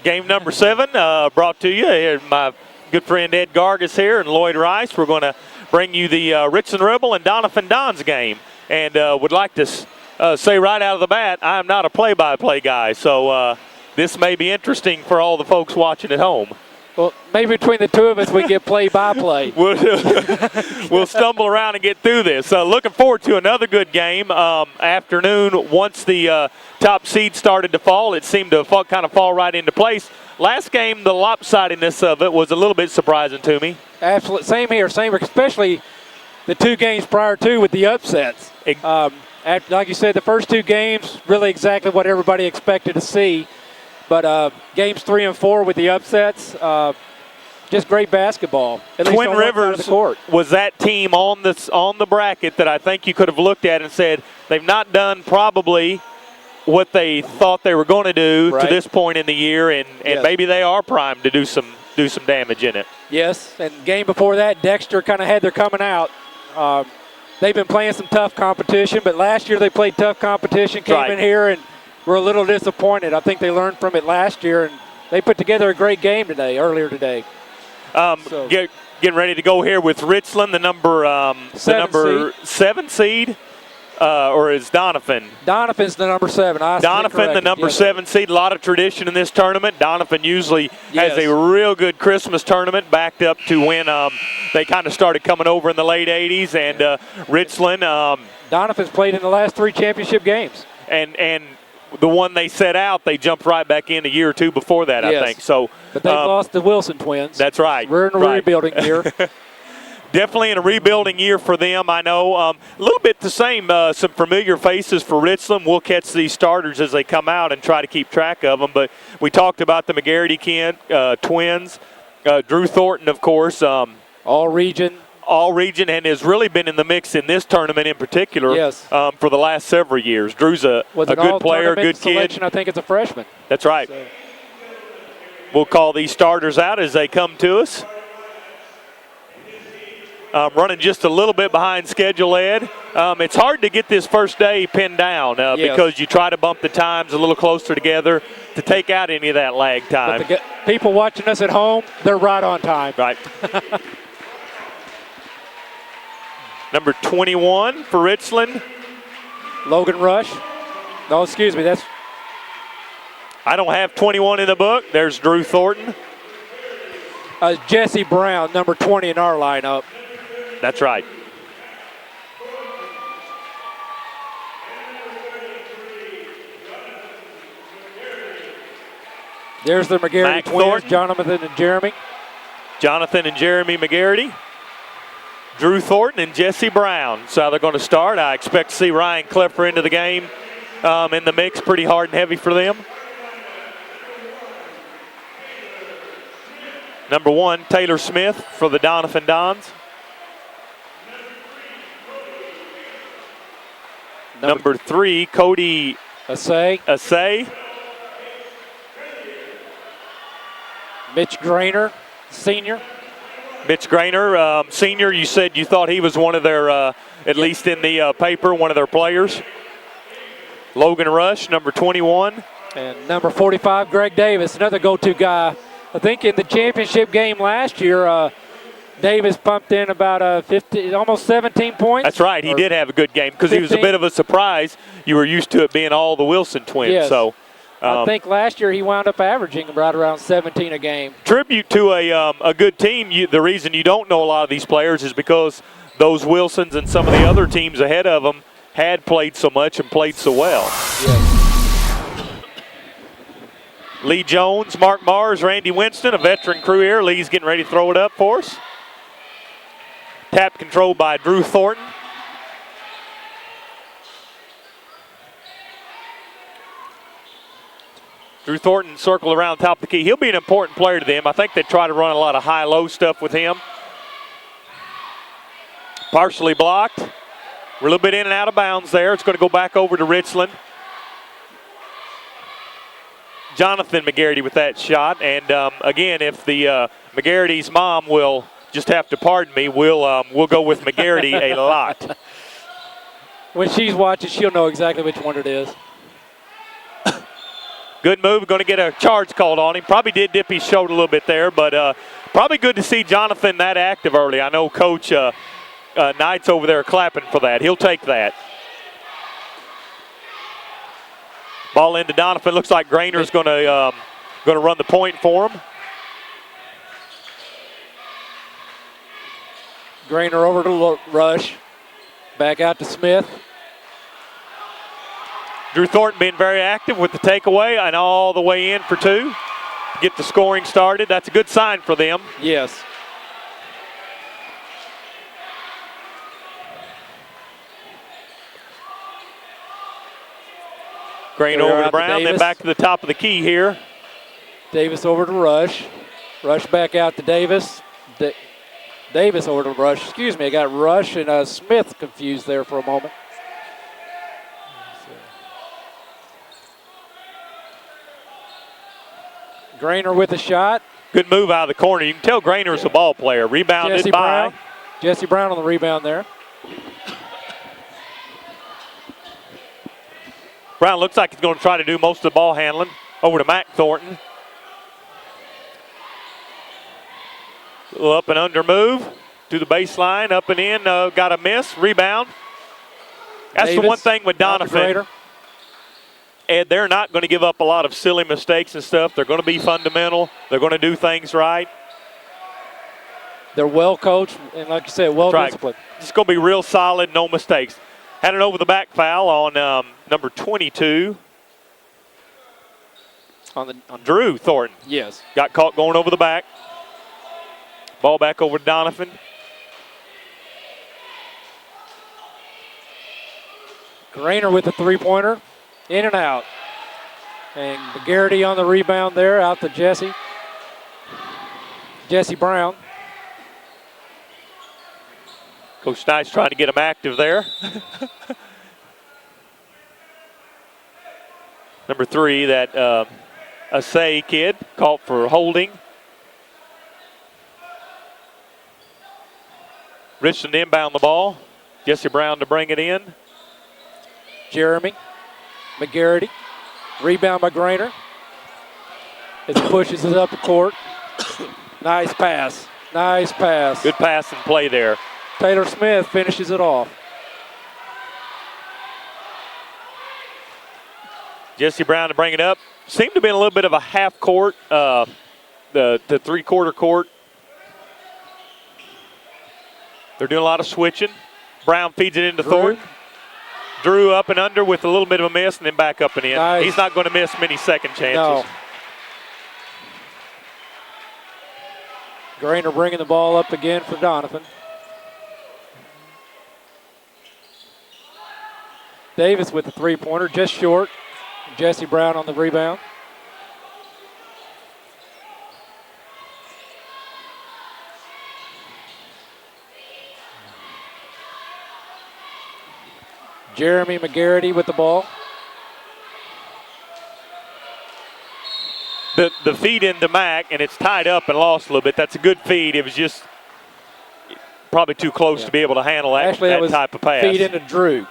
Game number 7 brought to you. My good friend Ed Gargas here and Lloyd Rice. We're going to bring you the Richland Rebel and Doniphan Dons game. And would like to say right out of the bat, I'm not a play-by-play guy. So this may be interesting for all the folks watching at home. Well, maybe between the two of us, we get play-by-play. We'll stumble around and get through this. Looking forward to another good game. Afternoon, once the top seed started to fall, it seemed to kind of fall right into place. Last game, the lopsidedness of it was a little bit surprising to me. Absolutely. Same here, especially the 2 games prior to with the upsets. Like you said, the first 2 games, really exactly what everybody expected to see. But games 3 and 4 with the upsets, just great basketball. Twin Rivers was that team on the bracket that I think you could have looked at and said they've not done probably what they thought they were going to do to this point in the year, and maybe they are primed to do some damage in it. Yes, and game before that, Dexter kind of had their coming out. They've been playing some tough competition, but last year they played tough competition, came in here and we're a little disappointed. I think they learned from it last year, and they put together a great game earlier today. Getting ready to go here with Richland, the number 7 seed, or is Doniphan? Doniphan's the number 7. Doniphan, the number 7 seed. A lot of tradition in this tournament. Doniphan usually has a real good Christmas tournament, backed up to when they kind of started coming over in the late 80s. And Richland. Doniphan's played in the last 3 championship games. And the one they set out, they jumped right back in a year or 2 before that, I think. So, but they've lost the Wilson twins. That's right. We're in a rebuilding year. Definitely in a rebuilding year for them, I know. A little bit the same, some familiar faces for Richland. We'll catch these starters as they come out and try to keep track of them. But we talked about the McGarity twins. Drew Thornton, of course. All-region, and has really been in the mix in this tournament in particular for the last several years. Drew's a good player, good kid. I think it's a freshman. That's right. So. We'll call these starters out as they come to us. Running just a little bit behind schedule, Ed. It's hard to get this first day pinned down because you try to bump the times a little closer together to take out any of that lag time. But people watching us at home, they're right on time. Right. Number 21 for Richland. Logan Rush. No, excuse me. I don't have 21 in the book. There's Drew Thornton. Jesse Brown, number 20 in our lineup. That's right. There's the McGarity twins, Thornton. Jonathan and Jeremy McGarity. Drew Thornton and Jesse Brown. So how they're going to start. I expect to see Ryan Klepper into the game in the mix, pretty hard and heavy for them. Number 1, Taylor Smith for the Doniphan Dons. Number 3, Cody Assay. Mitch Grainer, senior. Mitch Grainer, senior, you said you thought he was one of their, at least in the paper, one of their players. Logan Rush, number 21. And number 45, Greg Davis, another go-to guy. I think in the championship game last year, Davis pumped in about almost 17 points. That's right. He did have a good game because he was a bit of a surprise. You were used to it being all the Wilson twins. Yes. So I think last year he wound up averaging right around 17 a game. Tribute to a good team. The reason you don't know a lot of these players is because those Wilsons and some of the other teams ahead of them had played so much and played so well. Yes. Lee Jones, Mark Mars, Randy Winston, a veteran crew here. Lee's getting ready to throw it up for us. Tap controlled by Drew Thornton. Drew Thornton circled around top of the key. He'll be an important player to them. I think they try to run a lot of high-low stuff with him. Partially blocked. We're a little bit in and out of bounds there. It's going to go back over to Richland. Jonathan McGarity with that shot. And again, if the McGarity's mom will just have to pardon me, we'll go with McGarity a lot. When she's watching, she'll know exactly which one it is. Good move. Going to get a charge called on him. Probably did dip his shoulder a little bit there, but probably good to see Jonathan that active early. I know Coach Knight's over there clapping for that. He'll take that. Ball into Doniphan. Looks like Grainer's going to run the point for him. Grainer over to Rush. Back out to Smith. Drew Thornton being very active with the takeaway and all the way in for two. Get the scoring started. That's a good sign for them. Yes. Grain over to Brown, then back to the top of the key here. Davis over to Rush. Rush back out to Davis. Davis over to Rush. Excuse me, I got Rush and Smith confused there for a moment. Grainer with a shot. Good move out of the corner. You can tell Grainer's a ball player. Rebounded Jesse by. Brown. Jesse Brown on the rebound there. Brown looks like he's going to try to do most of the ball handling. Over to Mac Thornton. Little up and under move to the baseline, up and in. Got a miss. Rebound. That's Davis, the one thing with Doniphan. And they're not going to give up a lot of silly mistakes and stuff. They're going to be fundamental. They're going to do things right. They're well coached and, like you said, well disciplined. It's going to be real solid, no mistakes. Had an over-the-back foul on number 22. On Drew Thornton. Yes. Got caught going over the back. Ball back over to Doniphan. Grainer with the three-pointer. In and out. And McGarity on the rebound there, out to Jesse. Jesse Brown. Coach Knight's trying to get him active there. Number 3, that Assay kid, caught for holding. Richland inbound the ball. Jesse Brown to bring it in. Jeremy. McGarity, rebound by Grainer. It pushes it up the court. Nice pass. Nice pass. Good pass and play there. Taylor Smith finishes it off. Jesse Brown to bring it up. Seemed to be in a little bit of a half court, the three-quarter court. They're doing a lot of switching. Brown feeds it into Thornton. Drew up and under with a little bit of a miss and then back up and in. Nice. He's not going to miss many second chances. No. Grainer bringing the ball up again for Doniphan. Davis with the three-pointer, just short. Jesse Brown on the rebound. Jeremy McGarity with the ball. The feed into Mac, and it's tied up and lost a little bit. That's a good feed. It was just probably too close to be able to handle that, Actually, that was type of pass. Feed into Drew.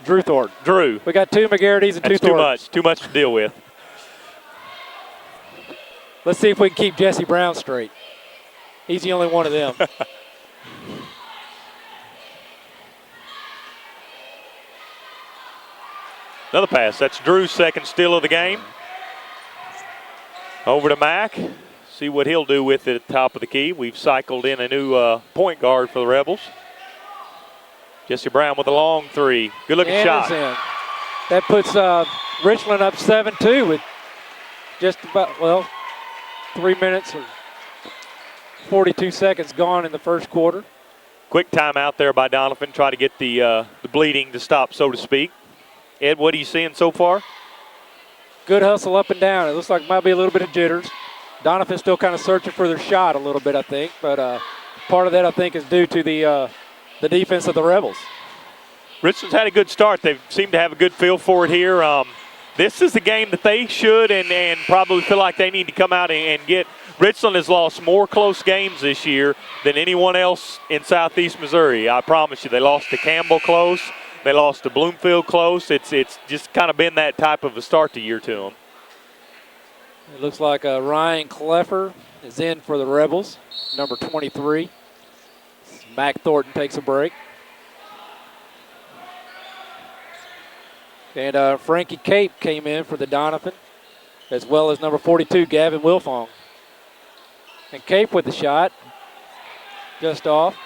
Drew Thornton. Drew. We got 2 McGarritys and 2 Thorntons. Too much to deal with. Let's see if we can keep Jesse Brown straight. He's the only one of them. Another pass. That's Drew's second steal of the game. Over to Mac. See what he'll do with it at the top of the key. We've cycled in a new point guard for the Rebels. Jesse Brown with a long 3. Good looking shot. In. That puts Richland up 7-2 with just about, 3 minutes and 42 seconds gone in the first quarter. Quick timeout there by Doniphan. Try to get the bleeding to stop, so to speak. Ed, what are you seeing so far? Good hustle up and down. It looks like it might be a little bit of jitters. Doniphan's still kind of searching for their shot a little bit, I think. But part of that, I think, is due to the defense of the Rebels. Richland's had a good start. They seem to have a good feel for it here. This is a game that they should and probably feel like they need to come out and get. Richland has lost more close games this year than anyone else in Southeast Missouri. I promise you. They lost to Campbell close. They lost to Bloomfield close. It's just kind of been that type of a start to year to them. It looks like Ryan Cleffer is in for the Rebels, number 23. Mac Thornton takes a break. And Frankie Cape came in for the Doniphan, as well as number 42, Gavin Wilfong. And Cape with the shot, just off.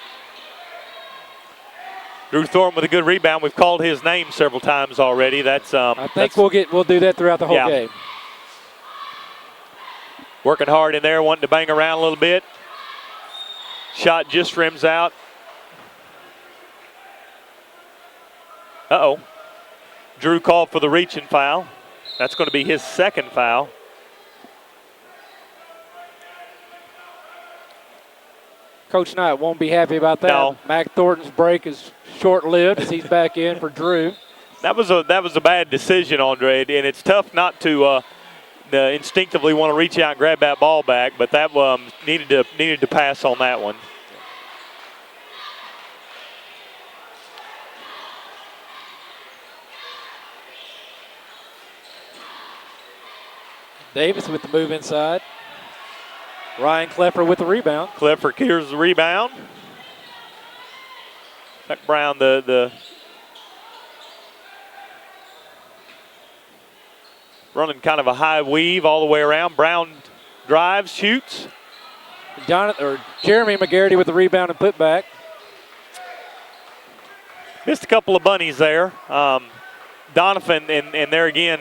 Drew Thornton with a good rebound. We've called his name several times already. That's I think we'll do that throughout the whole game. Working hard in there, wanting to bang around a little bit. Shot just rims out. Uh-oh. Drew called for the reaching foul. That's going to be his second foul. Coach Knight won't be happy about that. No. Mac Thornton's break is short-lived as he's back in for Drew. That was a bad decision, Andre, and it's tough not to instinctively want to reach out and grab that ball back, but that needed to pass on that one. Davis with the move inside. Ryan Cleffer with the rebound. Cleffer clears the rebound. Chuck Brown, the running kind of a high weave all the way around. Brown drives, shoots. Jeremy McGarity with the rebound and put back. Missed a couple of bunnies there. Doniphan, and there again,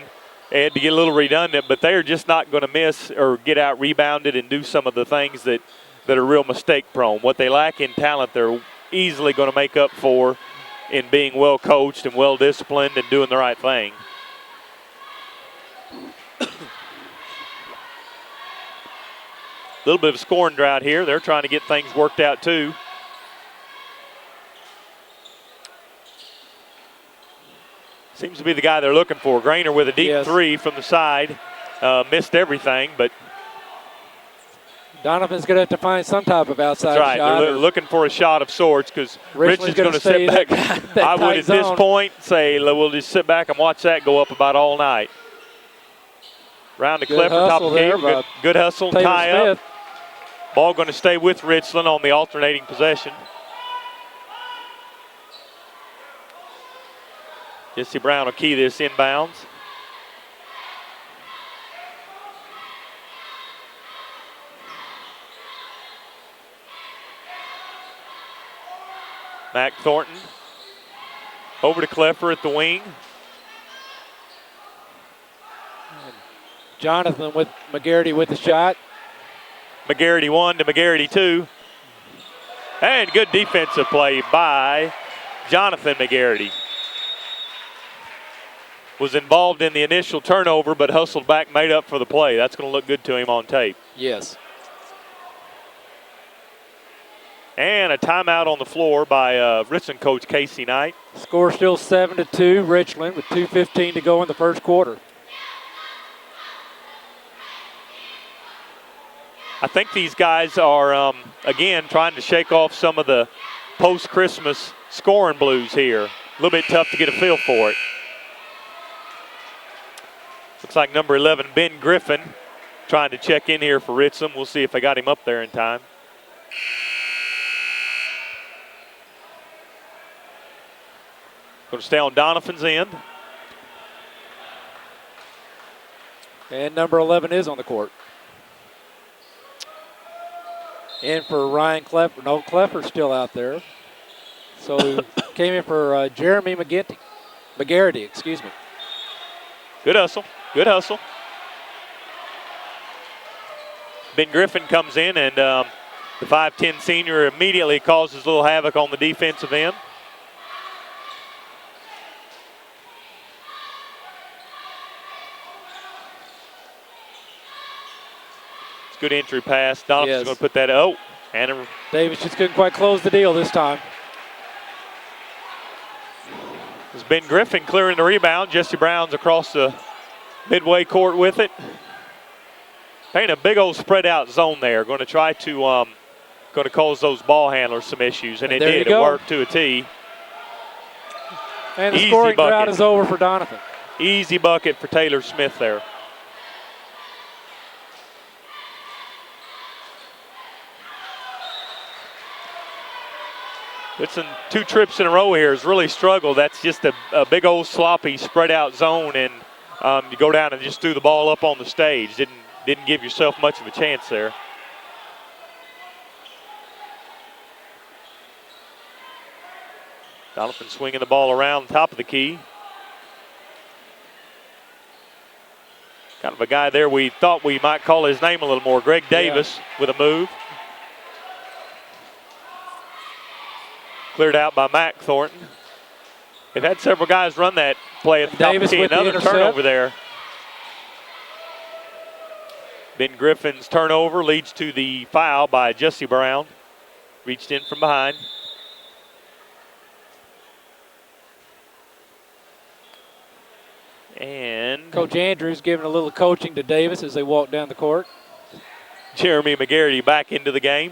they had to get a little redundant, but they are just not going to miss or get out rebounded and do some of the things that are real mistake prone. What they lack in talent, they're easily going to make up for in being well coached and well disciplined and doing the right thing. A little bit of a scoring drought here. They're trying to get things worked out too. Seems to be the guy they're looking for. Grainer with a deep three from the side. Missed everything, but Doniphan's going to have to find some type of outside shot. That's right. They're looking for a shot of sorts because Rich is going to sit back. I would at this point say we'll just sit back and watch that go up about all night. Round to Cleffer, top of the game. Good hustle, tie up. Ball going to stay with Richland on the alternating possession. Jesse Brown will key this inbounds. Mac Thornton over to Cleffer at the wing. Jonathan with McGarity with the shot. McGarity 1 to McGarity 2. And good defensive play by Jonathan McGarity. Was involved in the initial turnover, but hustled back, made up for the play. That's going to look good to him on tape. Yes. And a timeout on the floor by Richland coach Casey Knight. Score still 7-2, Richland, with 2:15 to go in the first quarter. I think these guys are, again, trying to shake off some of the post-Christmas scoring blues here. A little bit tough to get a feel for it. Looks like number 11, Ben Griffin, trying to check in here for Richland. We'll see if they got him up there in time. Going to stay on Doniphan's end. And number 11 is on the court. In for Ryan Cleffer. No, Cleffer's still out there. So came in for Jeremy McGarity, excuse me. Good hustle. Good hustle. Ben Griffin comes in, and the 5'10 senior immediately causes a little havoc on the defensive end. It's a good entry pass. Doniphan's going to put that. Oh, and Davis just couldn't quite close the deal this time. It's Ben Griffin clearing the rebound. Jesse Brown's across the midway court with it. Paint a big old spread out zone there. Going to try to cause those ball handlers some issues, and it did. It worked to a T. And the scoring drought is over for Doniphan. Easy bucket for Taylor Smith there. It's in 2 trips in a row here has really struggled. That's just a big old sloppy spread out zone, and you go down and just threw the ball up on the stage. Didn't give yourself much of a chance there. Doniphan swinging the ball around the top of the key. Kind of a guy there we thought we might call his name a little more. Greg Davis with a move. Cleared out by Mac Thornton. They've had several guys run that play at the top of the key. Another turnover there. Ben Griffin's turnover leads to the foul by Jesse Brown. Reached in from behind. And Coach Andrews giving a little coaching to Davis as they walk down the court. Jeremy McGarity back into the game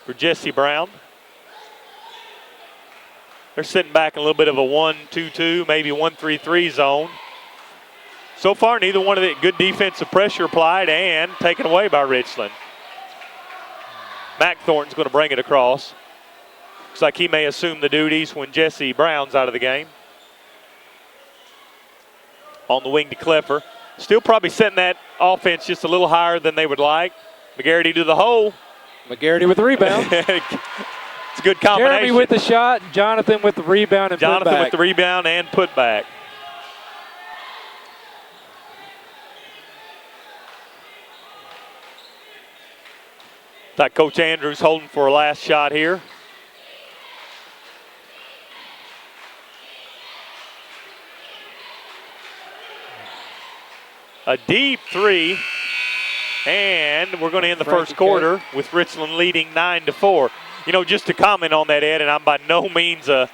for Jesse Brown. They're sitting back in a little bit of a 1-2-2, maybe 1-3-3 zone. So far, neither one of the good defensive pressure applied and taken away by Richland. Mac Thornton's going to bring it across. Looks like he may assume the duties when Jesse Brown's out of the game. On the wing to Clipper. Still probably setting that offense just a little higher than they would like. McGarity to the hole. McGarity with the rebound. It's a good combination. Jeremy with the shot, Jonathan with the rebound and Jonathan put back. with the rebound and put back. Like Coach Andrews holding for a last shot here. A deep three, and we're going to end the first quarter with Richland leading 9-4. You know, just to comment on that, Ed, and I'm by no means a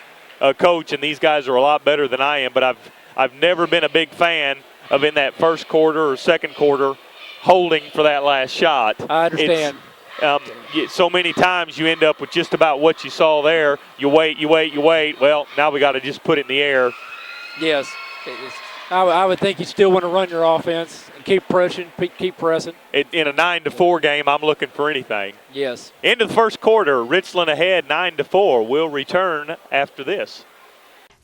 coach, and these guys are a lot better than I am, but I've never been a big fan of in that first quarter or second quarter holding for that last shot. I understand. So many times you end up with just about what you saw there. You wait. Well, now we got to just put it in the air. Yes. I would think you still want to run your offense and keep pressing. In a 9-4 game, I'm looking for anything. Yes. End of the first quarter, Richland ahead 9-4. We'll return after this.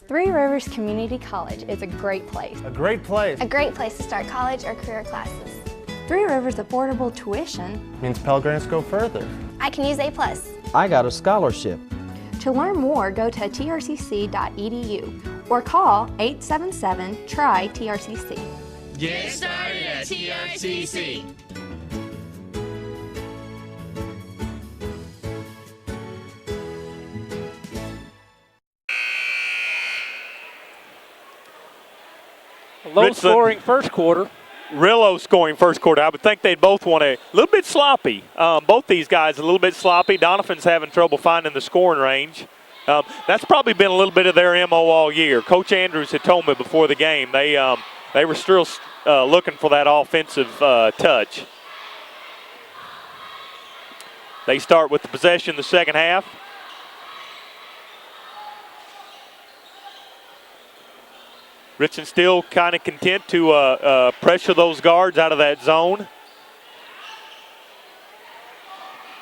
Three Rivers Community College is a great place. A great place. A great place to start college or career classes. Three Rivers affordable tuition Means Pell Grants go further. I can use A+. I got a scholarship. To learn more, go to trcc.edu or call 877-TRY-TRCC. Get started at TRCC. Low-scoring first quarter. Real low-scoring first quarter. I would think they'd both want a little bit sloppy. Both these guys a little bit sloppy. Doniphan's having trouble finding the scoring range. That's probably been a little bit of their MO all year. Coach Andrews had told me before the game they were still looking for that offensive touch. They start with the possession the second half. Richland still kind of content to pressure those guards out of that zone.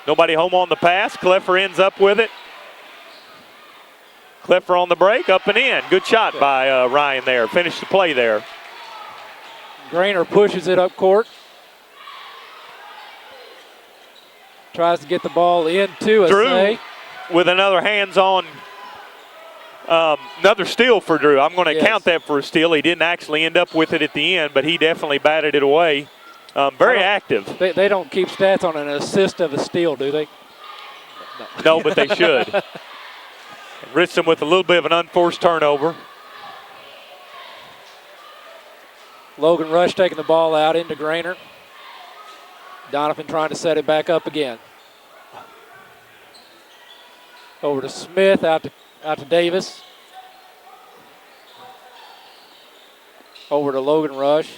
Nobody home on the pass. Cleffer ends up with it. Cleffer on the break, up and in. Good shot by Ryan there. Finished the play there. Grainer pushes it up court. Tries to get the ball into Drew with another hands-on, another steal for Drew. I'm going to count that for a steal. He didn't actually end up with it at the end, but he definitely batted it away. Very active. They don't keep stats on an assist of a steal, do they? No, but they should. Richland with a little bit of an unforced turnover. Logan Rush taking the ball out into Grainer. Doniphan trying to set it back up again. Over to Smith, out to Davis. Over to Logan Rush.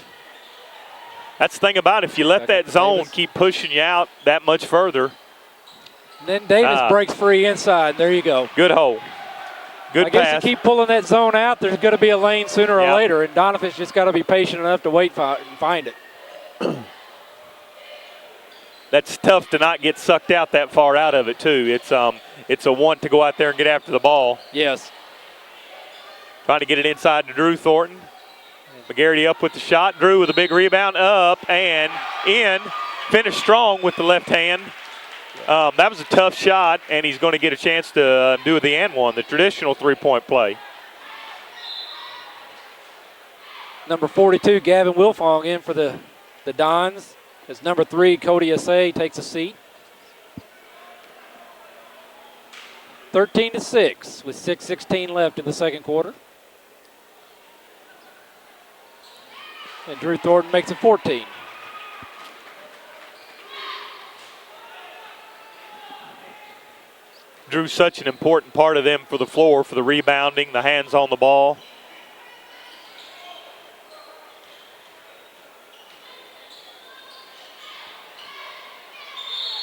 That's the thing about it. If you let that zone keep pushing you out that much further. And then Davis breaks free inside. There you go. Good hole. Good pass. I guess you keep pulling that zone out, there's going to be a lane sooner or later, and Doniphan's just got to be patient enough to wait and find it. That's tough to not get sucked out that far out of it, too. It's it's a want to go out there and get after the ball. Yes. Trying to get it inside to Drew Thornton. McGarity up with the shot. Drew with a big rebound, up and in. Finished strong with the left hand. That was a tough shot, and he's going to get a chance to do the and one, the traditional three-point play. Number 42, Gavin Wilfong, in for the Dons. As number 3, Cody Assay takes a seat. 13-6 with 6:16 left in the second quarter. And Drew Thornton makes it 14. Drew's such an important part of them for the floor, for the rebounding, the hands on the ball.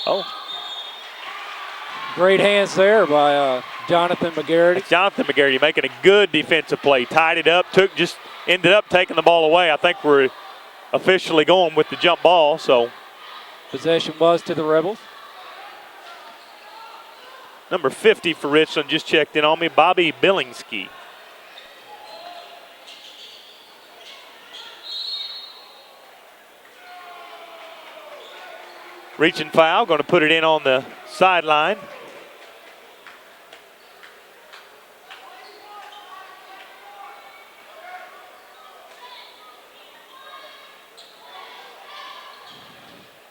Oh. Great hands there by Jonathan McGarity. Jonathan McGarity making a good defensive play. Tied it up, ended up taking the ball away. I think we're officially going with the jump ball, so. Possession was to the Rebels. Number 50 for Richland just checked in on me, Bobby Billingski. Reaching foul, going to put it in on the sideline.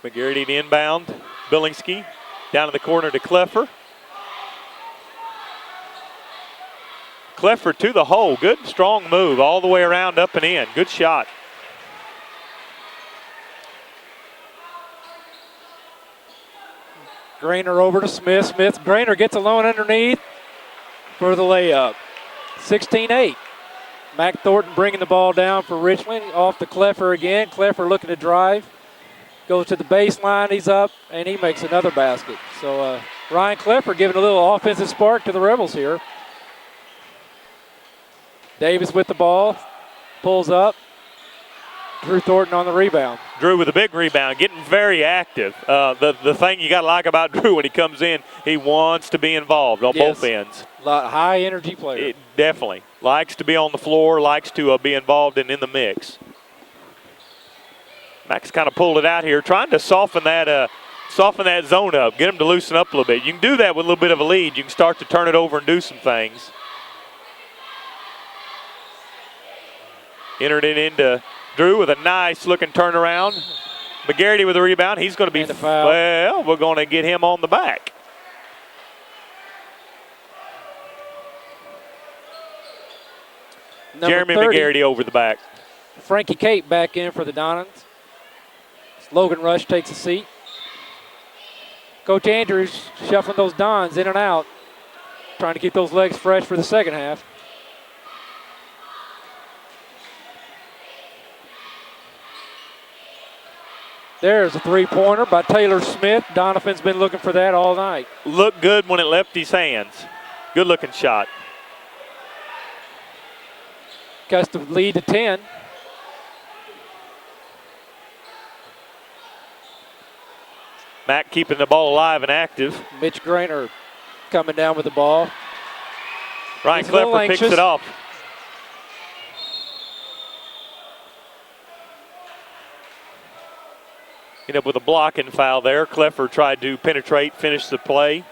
McGarity to inbound. Billingski down in the corner to Kleffer. Kleffer to the hole. Good, strong move all the way around, up and in. Good shot. Grainer over to Smith. Grainer gets alone underneath for the layup. 16-8. Mac Thornton bringing the ball down for Richland. Off to Kleffer again. Kleffer looking to drive. Goes to the baseline. He's up, and he makes another basket. So Ryan Kleffer giving a little offensive spark to the Rebels here. Davis with the ball. Pulls up. Drew Thornton on the rebound. Drew with a big rebound, getting very active. The thing you got to like about Drew when he comes in, he wants to be involved on both ends. High energy player. It definitely likes to be on the floor, likes to be involved and in the mix. Max kind of pulled it out here, trying to soften that zone up, get him to loosen up a little bit. You can do that with a little bit of a lead. You can start to turn it over and do some things. Entered it into Drew with a nice looking turnaround. McGarity with a rebound. He's going to be, well, we're going to get him on the back. Jeremy 30, McGarity over the back. Frankie Cape back in for the Donans. Logan Rush takes a seat. Coach Andrews shuffling those Dons in and out, trying to keep those legs fresh for the second half. There's a three-pointer by Taylor Smith. Doniphan's been looking for that all night. Looked good when it left his hands. Good-looking shot. Cuts the lead to 10. Mack keeping the ball alive and active. Mitch Grainer coming down with the ball. Ryan Kleffer picks it off. Ended up with a blocking foul there. Kleffer tried to penetrate, finish the play.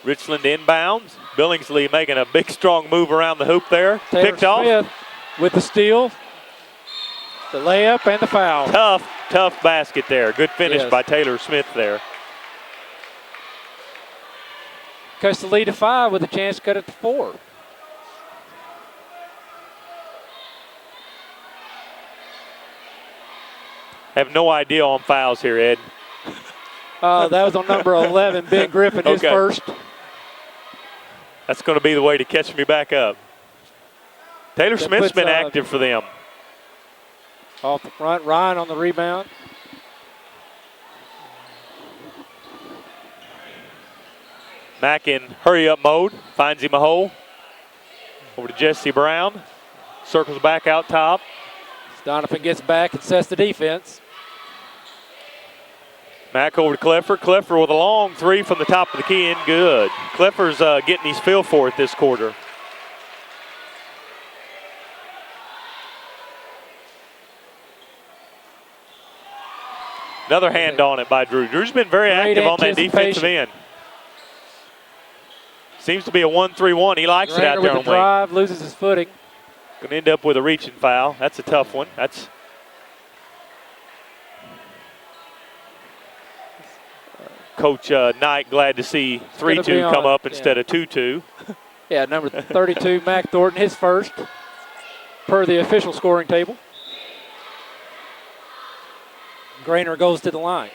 Richland inbounds. Billingsley making a big, strong move around the hoop there. Taylor Picked off. Smith with the steal, the layup, and the foul. Tough basket there. Good finish by Taylor Smith there. Cuts the lead to 5 with a chance to cut it to 4. Have no idea on fouls here, Ed. That was on number 11, Ben Griffin, his first. That's going to be the way to catch me back up. Taylor Smith's been active for them. Off the front, Ryan on the rebound. Mack in hurry-up mode, finds him a hole. Over to Jesse Brown. Circles back out top. Doniphan gets back and sets the defense. Back over to Clifford. Clifford with a long three from the top of the key in. Good. Clifford's getting his feel for it this quarter. Another hand on it by Drew. Drew's been very active on that defensive end. Seems to be a 1-3-1. He likes it out there on the wing. Drive, loses his footing. Going to end up with a reaching foul. That's a tough one. That's Coach Knight glad to see 3-2 come up instead of 2-2. Yeah, number 32, Mac Thornton, his first per the official scoring table. Grainer goes to the line.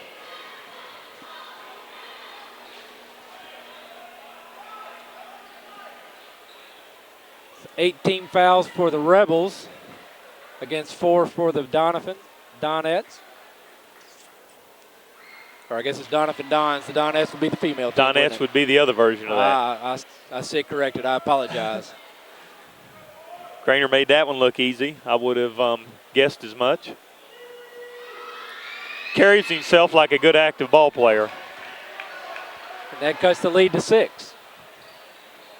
It's 18 fouls for the Rebels against 4 for the Donettes. Or I guess it's Doniphan Dons. The Donettes would be the female team. Donettes would be the other version of that. I sit corrected. I apologize. Grainer made that one look easy. I would have guessed as much. Carries himself like a good active ball player. And that cuts the lead to 6.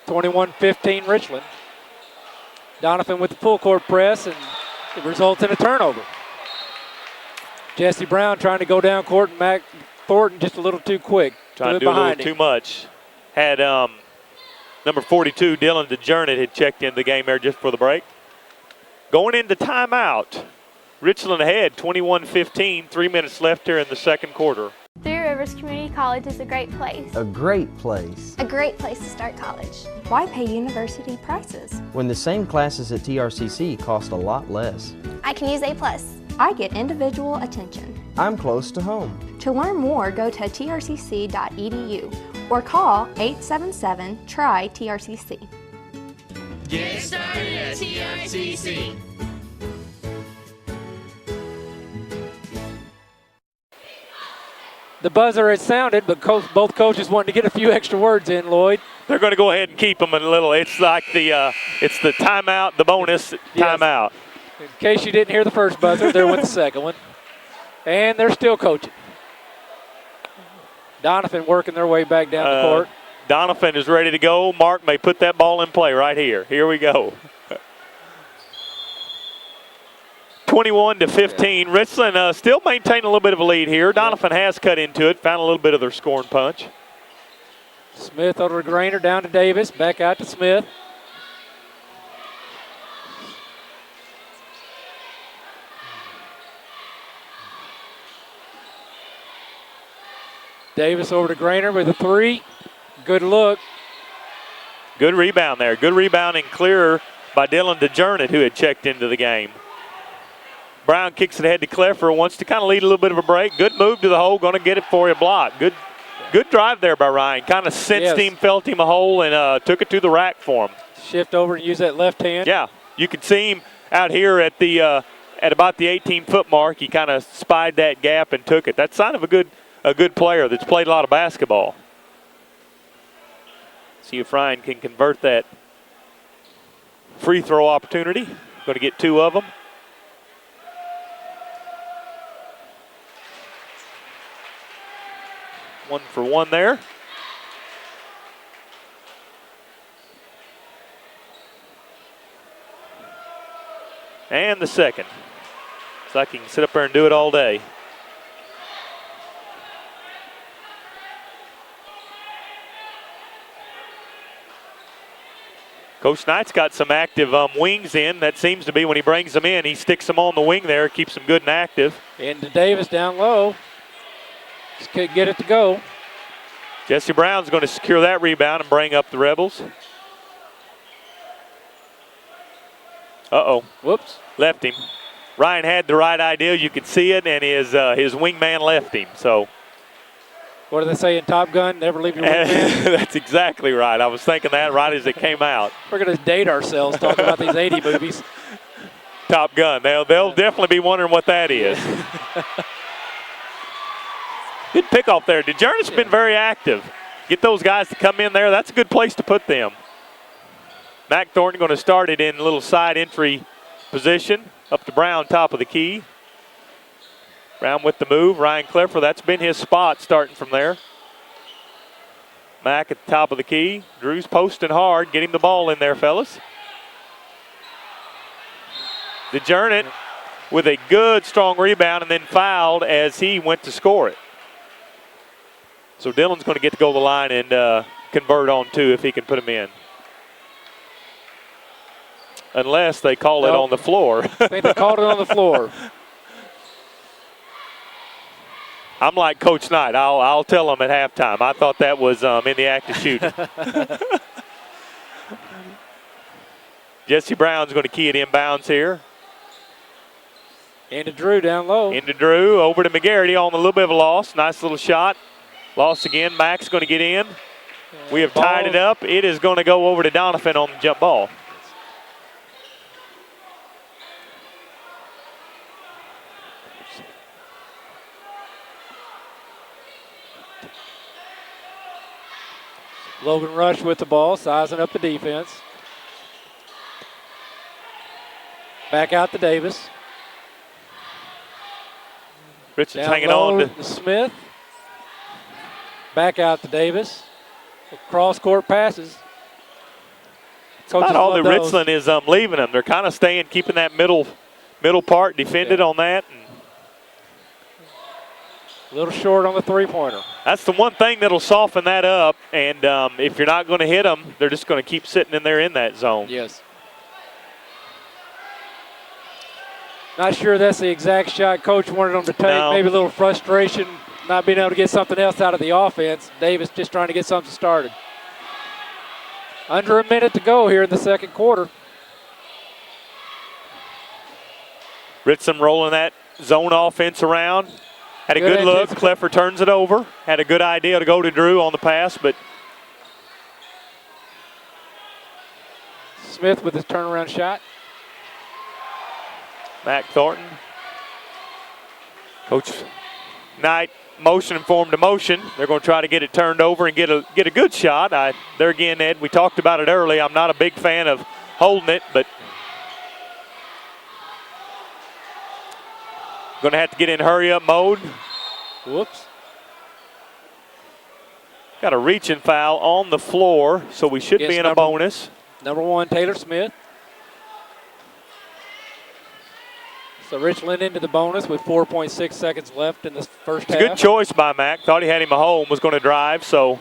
21-15 Richland. Doniphan with the full court press, and it results in a turnover. Jesse Brown trying to go down court, and Mac Thornton just a little too quick. Trying to do a little too much. Had number 42, Dylan DeJernet, had checked into the game there just for the break. Going into timeout. Richland ahead, 21-15, 3 minutes left here in the second quarter. Three Rivers Community College is a great place. A great place. A great place to start college. Why pay university prices? When the same classes at TRCC cost a lot less. I can use A+. I get individual attention. I'm close to home. To learn more, go to trcc.edu or call 877-TRY-TRCC. Get started at TRCC. The buzzer had sounded, but both coaches wanted to get a few extra words in, Lloyd. They're going to go ahead and keep them a little. It's like the timeout, the bonus timeout. In case you didn't hear the first buzzer, there went the second one. And they're still coaching. Doniphan working their way back down the court. Doniphan is ready to go. Mark may put that ball in play right here. Here we go. 21-15. Richland still maintaining a little bit of a lead here. Doniphan has cut into it, found a little bit of their scoring punch. Smith over to Grainer, down to Davis, back out to Smith. Davis over to Grainer with a 3. Good look. Good rebound there. Good rebounding clear by Dylan DeJernet, who had checked into the game. Brown kicks it ahead to Clifford, wants to kind of lead a little bit of a break. Good move to the hole, going to get it for you, block. Good drive there by Ryan. Kind of sensed him, felt him a hole, and took it to the rack for him. Shift over and use that left hand. Yeah, you could see him out here at the at about the 18-foot mark. He kind of spied that gap and took it. That's sign of a good player that's played a lot of basketball. See if Ryan can convert that free throw opportunity. Going to get 2 of them. One for one there. And the second. So I can sit up there and do it all day. Coach Knight's got some active wings in. That seems to be when he brings them in, he sticks them on the wing there, keeps them good and active. Into Davis down low. Just couldn't get it to go. Jesse Brown's going to secure that rebound and bring up the Rebels. Uh-oh. Whoops. Left him. Ryan had the right idea. You could see it, and his wingman left him. So, what do they say in Top Gun? Never leave your wingman? That's exactly right. I was thinking that right as it came out. We're going to date ourselves talking about these 80 movies. Top Gun. They'll definitely be wondering what that is. Good pickoff there. DeJernet's been very active. Get those guys to come in there. That's a good place to put them. Mac Thornton going to start it in a little side entry position. Up to Brown, top of the key. Brown with the move. Ryan Clifford, that's been his spot starting from there. Mac at the top of the key. Drew's posting hard. Get him the ball in there, fellas. DeJernet with a good, strong rebound and then fouled as he went to score it. So Dillon's going to get to go to the line and convert on two if he can put him in. Unless they call it on the floor. I think they called it on the floor. I'm like Coach Knight. I'll tell them at halftime. I thought that was in the act of shooting. Jesse Brown's going to key it inbounds here. Into Drew down low. Into Drew. Over to McGarity on a little bit of a loss. Nice little shot. Lost again. Mac's going to get in. We have tied it up. It is going to go over to Doniphan on the jump ball. Logan Rush with the ball, sizing up the defense. Back out to Davis. Richard's Down hanging low on to Smith. Back out to Davis. Cross court passes. Not all that Richland is leaving them. They're kind of staying, keeping that middle part defended on that. And a little short on the three-pointer. that's the one thing that'll soften that up. And if you're not going to hit them, they're just going to keep sitting in there in that zone. Yes. Not sure that's the exact shot Coach wanted them to take. No. Maybe a little frustration, not being able to get something else out of the offense. Davis just trying to get something started. Under a minute to go here in the second quarter. Richland rolling that zone offense around. Had a good look. Clifford turns it over. Had a good idea to go to Drew on the pass, but Smith with his turnaround shot. Mac Thornton. Coach Knight motioning for him to motion. They're going to try to get it turned over and get a good shot. There again, Ed, we talked about it early. I'm not a big fan of holding it, but going to have to get in hurry-up mode. Whoops. Got a reaching foul on the floor, so we should be in a bonus. Number 1, Taylor Smith. So Richland into the bonus with 4.6 seconds left in the first half. It's a good choice by Mac. Thought he had him at home, was going to drive. So,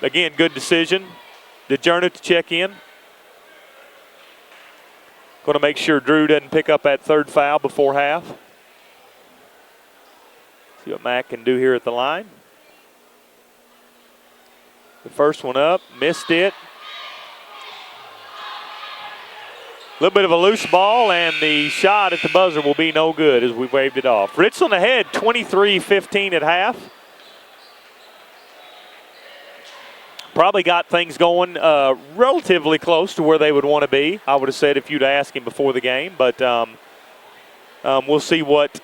again, good decision. DeJernet to check in. Going to make sure Drew doesn't pick up that third foul before half. See what Mac can do here at the line. The first one up, missed it. A little bit of a loose ball, and the shot at the buzzer will be no good as we waved it off. Richland ahead, 23-15 at half. Probably got things going relatively close to where they would want to be, I would have said if you'd asked him before the game. But we'll see what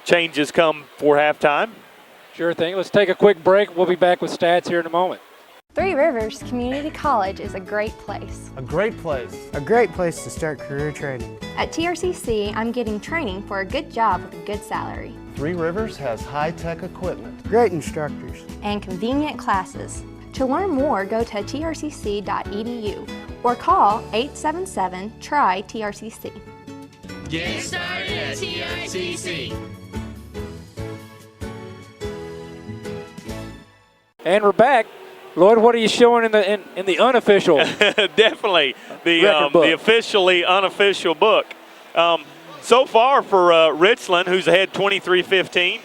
changes come for halftime. Sure thing. Let's take a quick break. We'll be back with stats here in a moment. Three Rivers Community College is a great place. A great place. A great place to start career training. At TRCC, I'm getting training for a good job with a good salary. Three Rivers has high-tech equipment. Great instructors. And convenient classes. To learn more, go to trcc.edu or call 877-TRY-TRCC. Get started at TRCC. And we're back. Lloyd, what are you showing in the unofficial? Definitely the officially unofficial book. So far for Richland, who's ahead 23-15.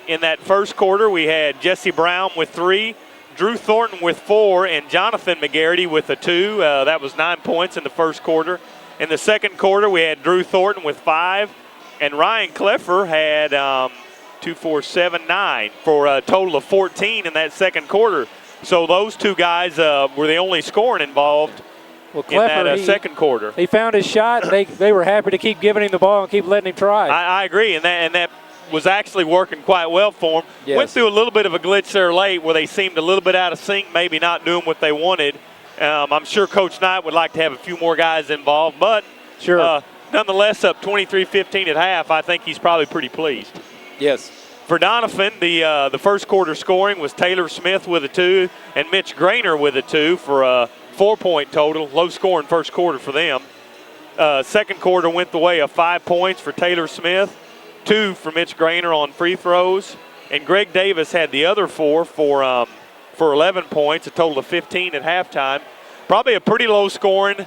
In that first quarter, we had Jesse Brown with 3, Drew Thornton with 4, and Jonathan McGarity with a 2. That was 9 points in the first quarter. In the second quarter, we had Drew Thornton with 5, and Ryan Clifford had 2, 4, 7, 9 for a total of 14 in that second quarter. So those two guys were the only scoring involved in that second quarter. He found his shot. They were happy to keep giving him the ball and keep letting him try. I agree, and that was actually working quite well for him. Yes. Went through a little bit of a glitch there late where they seemed a little bit out of sync, maybe not doing what they wanted. I'm sure Coach Knight would like to have a few more guys involved, but Sure. nonetheless, up 23-15 at half, I think he's probably pretty pleased. Yes. For Doniphan, the first quarter scoring was Taylor Smith with a 2 and Mitch Grainer with a 2 for a 4-point total. Low scoring first quarter for them. Second quarter went the way of 5 points for Taylor Smith, 2 for Mitch Grainer on free throws, and Greg Davis had the other 4 for 11 points, a total of 15 at halftime. Probably a pretty low scoring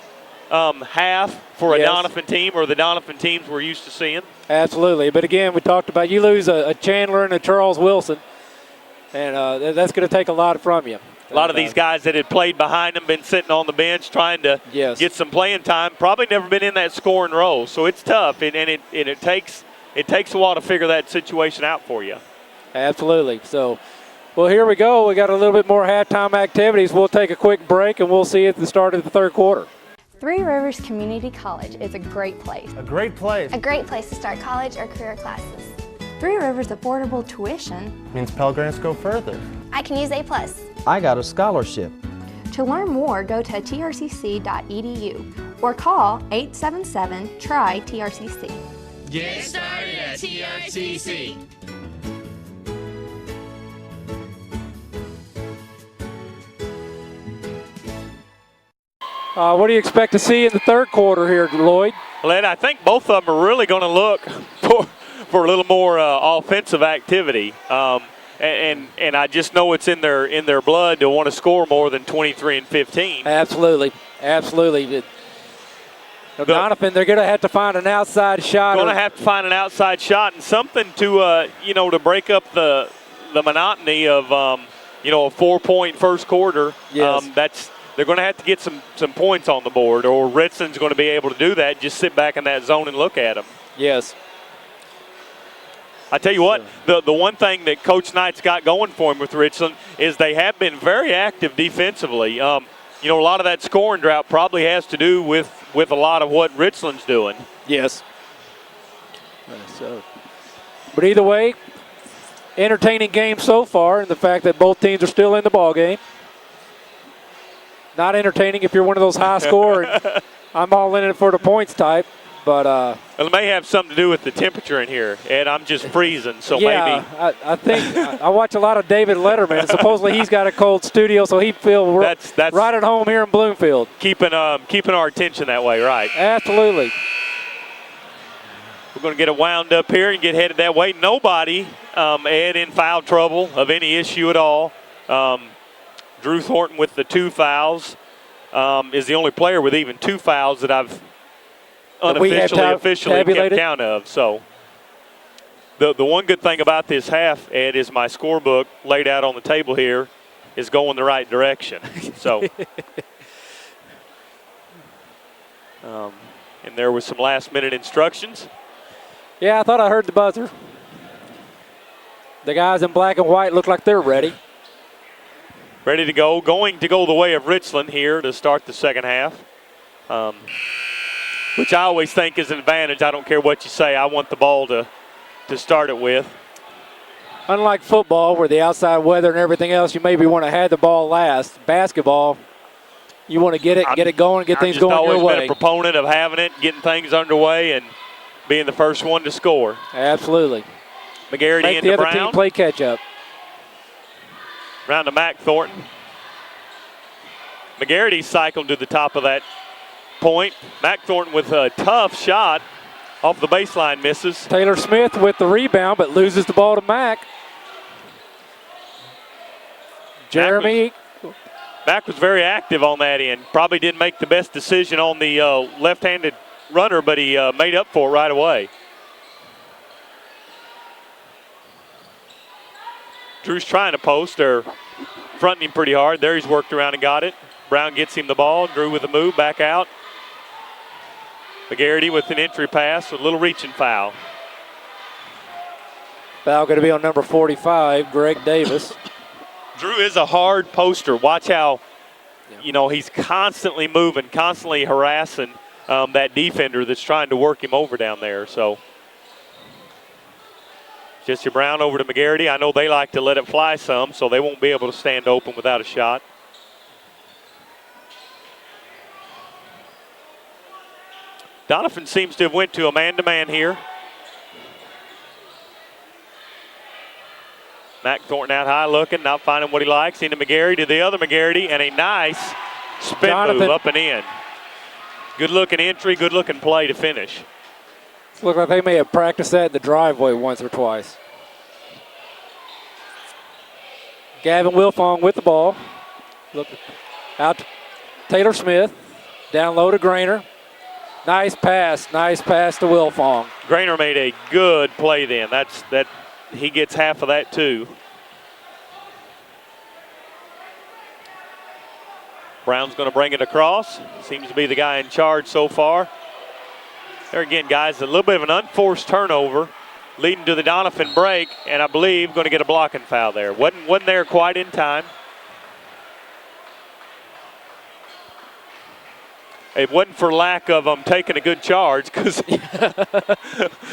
half for a Doniphan team, or the Doniphan teams we're used to seeing. Absolutely. But again, we talked about you lose a Chandler and a Charles Wilson, and that's going to take a lot from you. A lot of these guys that had played behind them, been sitting on the bench trying to get some playing time, probably never been in that scoring role. So it's tough, and it takes a while to figure that situation out for you. Absolutely. So, well, here we go. We got a little bit more halftime activities. We'll take a quick break, and we'll see you at the start of the third quarter. Three Rivers Community College is a great place. A great place A great place to start college or career classes. Three Rivers affordable tuition. means Pell Grants go further. I can use A+. I got a scholarship. To learn more, go to trcc.edu or call 877-TRY-TRCC. Get started at TRCC. What do you expect to see in the third quarter here, Lloyd? Well, Ed, I think both of them are really going to look for a little more offensive activity. And I just know it's in their blood to want to score more than 23 and 15. Absolutely. Doniphan, they're going to have to find an outside shot. Going to have to find an outside shot and something to to break up the monotony of a 4-point first quarter. Yes. They're going to have to get some points on the board, or Richland's going to be able to do that. Just sit back in that zone and look at them. Yes. I tell you what, the one thing that Coach Knight's got going for him with Richland is they have been very active defensively. A lot of that scoring drought probably has to do with a lot of what Richland's doing. Yes. But either way, entertaining game so far, and the fact that both teams are still in the ball game. Not entertaining if you're one of those high score and I'm all in it for the points type. But well, it may have something to do with the temperature in here, Ed. I'm just freezing, so maybe. I think I watch a lot of David Letterman. And supposedly he's got a cold studio, so he'd feel that's right at home here in Bloomfield. Keeping our attention that way, right? Absolutely. We're going to get it wound up here and get headed that way. Nobody, Ed, in foul trouble of any issue at all. Drew Thornton with the 2 fouls is the only player with even 2 fouls that I've officially kept count of. So the one good thing about this half, Ed, is my scorebook laid out on the table here is going the right direction. So and there was some last-minute instructions. Yeah, I thought I heard the buzzer. The guys in black and white look like they're ready. Ready to go. Going to go the way of Richland here to start the second half, which I always think is an advantage. I don't care what you say. I want the ball to start it with. Unlike football, where the outside weather and everything else, you maybe want to have the ball last. Basketball, you want to get it going, get things going your way. I've always been a proponent of having it, getting things underway, and being the first one to score. Absolutely. McGarity Make into the other Brown. team play catch up. Round to Mac Thornton. McGarity cycled to the top of that point. Mac Thornton with a tough shot off the baseline, misses. Taylor Smith with the rebound, but loses the ball to Mac. Jeremy. Mac was very active on that end. Probably didn't make the best decision on the left-handed runner, but he made up for it right away. Drew's trying to post. They're fronting him pretty hard. There he's worked around and got it. Brown gets him the ball. Drew with a move, back out. McGarity with an entry pass with a little reaching foul. Foul going to be on number 45, Greg Davis. Drew is a hard poster. Watch how, he's constantly moving, constantly harassing that defender that's trying to work him over down there. So Jesse Brown over to McGarity. I know they like to let it fly some, so they won't be able to stand open without a shot. Doniphan seems to have went to a man-to-man here. Mac Thornton out high looking, not finding what he likes. Into McGarry to the other McGarry, and a nice spin move up and in. Good-looking entry, good-looking play to finish. Look like they may have practiced that in the driveway once or twice. Gavin Wilfong with the ball. Look out to Taylor Smith. Down low to Grainer. Nice pass to Wilfong. Grainer made a good play then. He gets half of that too. Brown's going to bring it across. Seems to be the guy in charge so far. There again, guys, a little bit of an unforced turnover leading to the Doniphan break, and I believe going to get a blocking foul there. Wasn't there quite in time. It wasn't for lack of them taking a good charge, because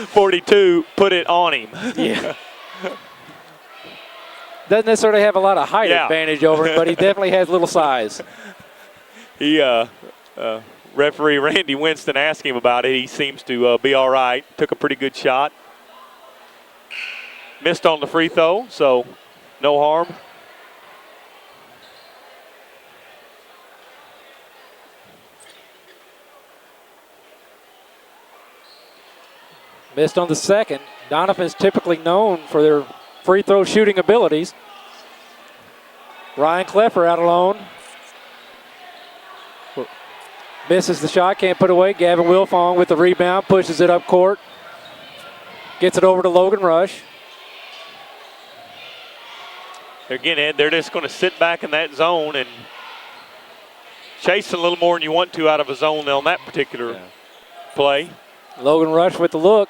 42 put it on him. Yeah. Doesn't necessarily have a lot of height advantage over him, but he definitely has little size. Referee Randy Winston asked him about it. He seems to be all right. Took a pretty good shot. Missed on the free throw, so no harm. Missed on the second. Doniphan is typically known for their free throw shooting abilities. Ryan Kleffer out alone. Misses the shot, can't put away. Gavin Wilfong with the rebound, pushes it up court. Gets it over to Logan Rush. Again, Ed, they're just going to sit back in that zone and chase a little more than you want to out of a zone on that particular play. Logan Rush with the look.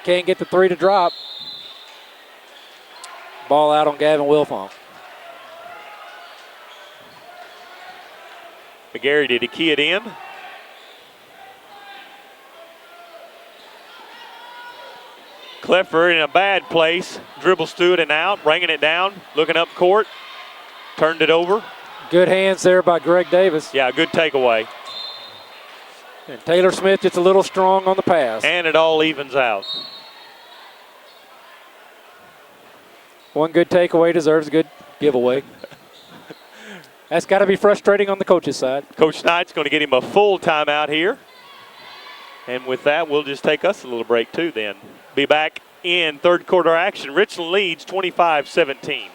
Can't get the three to drop. Ball out on Gavin Wilfong. McGarry, did he key it in? Kleffer in a bad place. Dribbles through it and out, bringing it down, looking up court. Turned it over. Good hands there by Greg Davis. Yeah, good takeaway. And Taylor Smith gets a little strong on the pass. And it all evens out. One good takeaway deserves a good giveaway. That's got to be frustrating on the coach's side. Coach Knight's going to get him a full timeout here. And with that, we'll just take us a little break too then. Be back in third quarter action. Richland leads 25-17.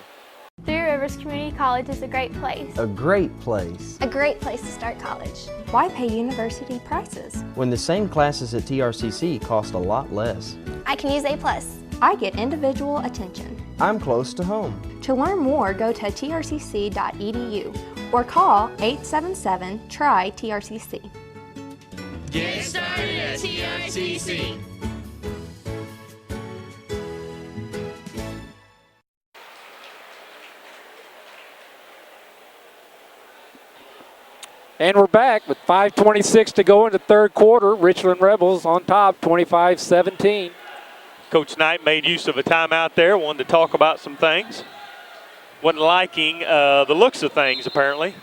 Three Rivers Community College is a great place. A great place. A great place to start college. Why pay university prices? When the same classes at TRCC cost a lot less. I can use A+. I get individual attention. I'm close to home. To learn more, go to trcc.edu or call 877-TRY-TRCC. Get started at TRCC. And we're back with 5:26 to go in the third quarter. Richland Rebels on top, 25-17. Coach Knight made use of a timeout there, wanted to talk about some things. Wasn't liking the looks of things, apparently,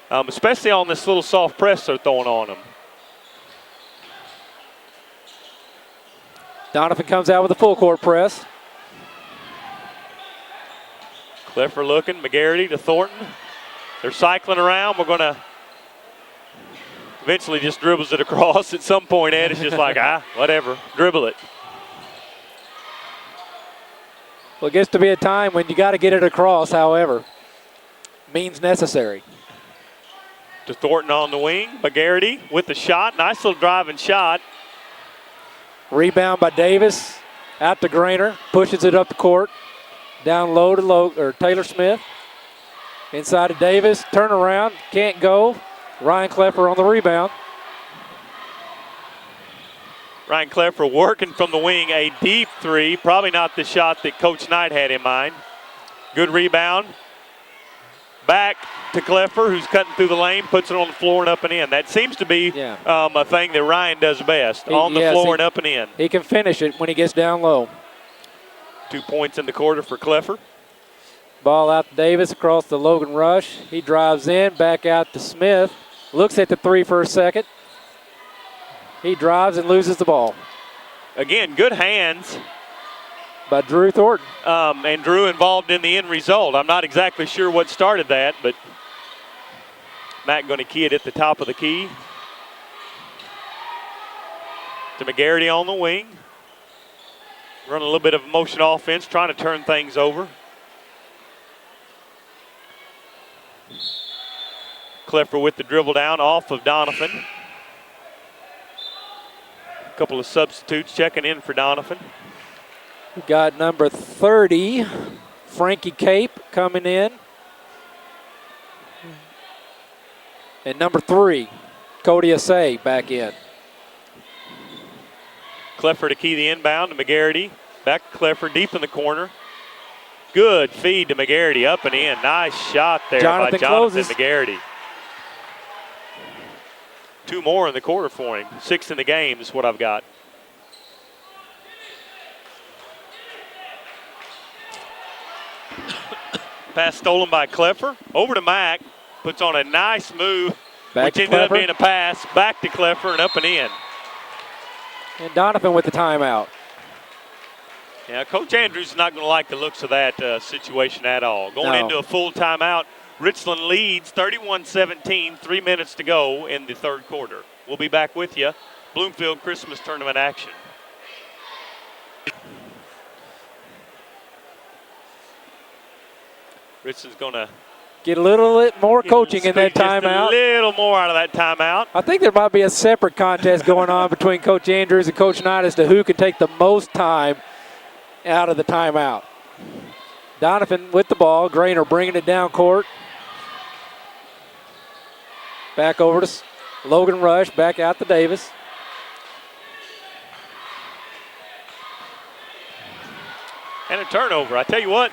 especially on this little soft press they're throwing on them. Doniphan comes out with a full court press. Kleffer looking, McGarity to Thornton. They're cycling around. We're going to eventually just dribbles it across. At some point, Ed, it's just like, whatever, dribble it. Well, it gets to be a time when you got to get it across, however. Means necessary. To Thornton on the wing. McGarity with the shot. Nice little driving shot. Rebound by Davis. Out to Grainer. Pushes it up the court. Down low to Taylor Smith. Inside to Davis. Turnaround. Can't go. Ryan Kleffer on the rebound. Ryan Kleffer working from the wing, a deep three. Probably not the shot that Coach Knight had in mind. Good rebound. Back to Kleffer, who's cutting through the lane, puts it on the floor and up and in. That seems to be a thing that Ryan does best, on the floor and up and in. He can finish it when he gets down low. 2 points in the quarter for Kleffer. Ball out to Davis across to Logan Rush. He drives in, back out to Smith. Looks at the three for a second. He drives and loses the ball. Again, good hands. By Drew Thornton. And Drew involved in the end result. I'm not exactly sure what started that, but Matt going to key it at the top of the key. To McGarity on the wing. Running a little bit of motion offense, trying to turn things over. Clifford with the dribble down off of Doniphan. A couple of substitutes checking in for Doniphan. We got number 30, Frankie Cape, coming in. And number 3, Cody Assay, back in. Clifford to key the inbound to McGarity. Back to Clifford, deep in the corner. Good feed to McGarity, up and in. Nice shot there by Jonathan McGarity. 2 more in the quarter for him. 6 in the game is what I've got. Pass stolen by Clifford. Over to Mack. Puts on a nice move, which ended up being a pass. Back to Clifford and up and in. And Doniphan with the timeout. Yeah, Coach Andrews is not going to like the looks of that situation at all. Going into a full timeout, Richland leads 31-17, 3 minutes to go in the third quarter. We'll be back with you. Bloomfield Christmas Tournament action. Richland's going to get a little bit more coaching in that timeout. A little more out of that timeout. I think there might be a separate contest going on between Coach Andrews and Coach Knight as to who can take the most time out of the timeout. Doniphan with the ball. Grainer bringing it down court. Back over to Logan Rush. Back out to Davis. And a turnover. I tell you what.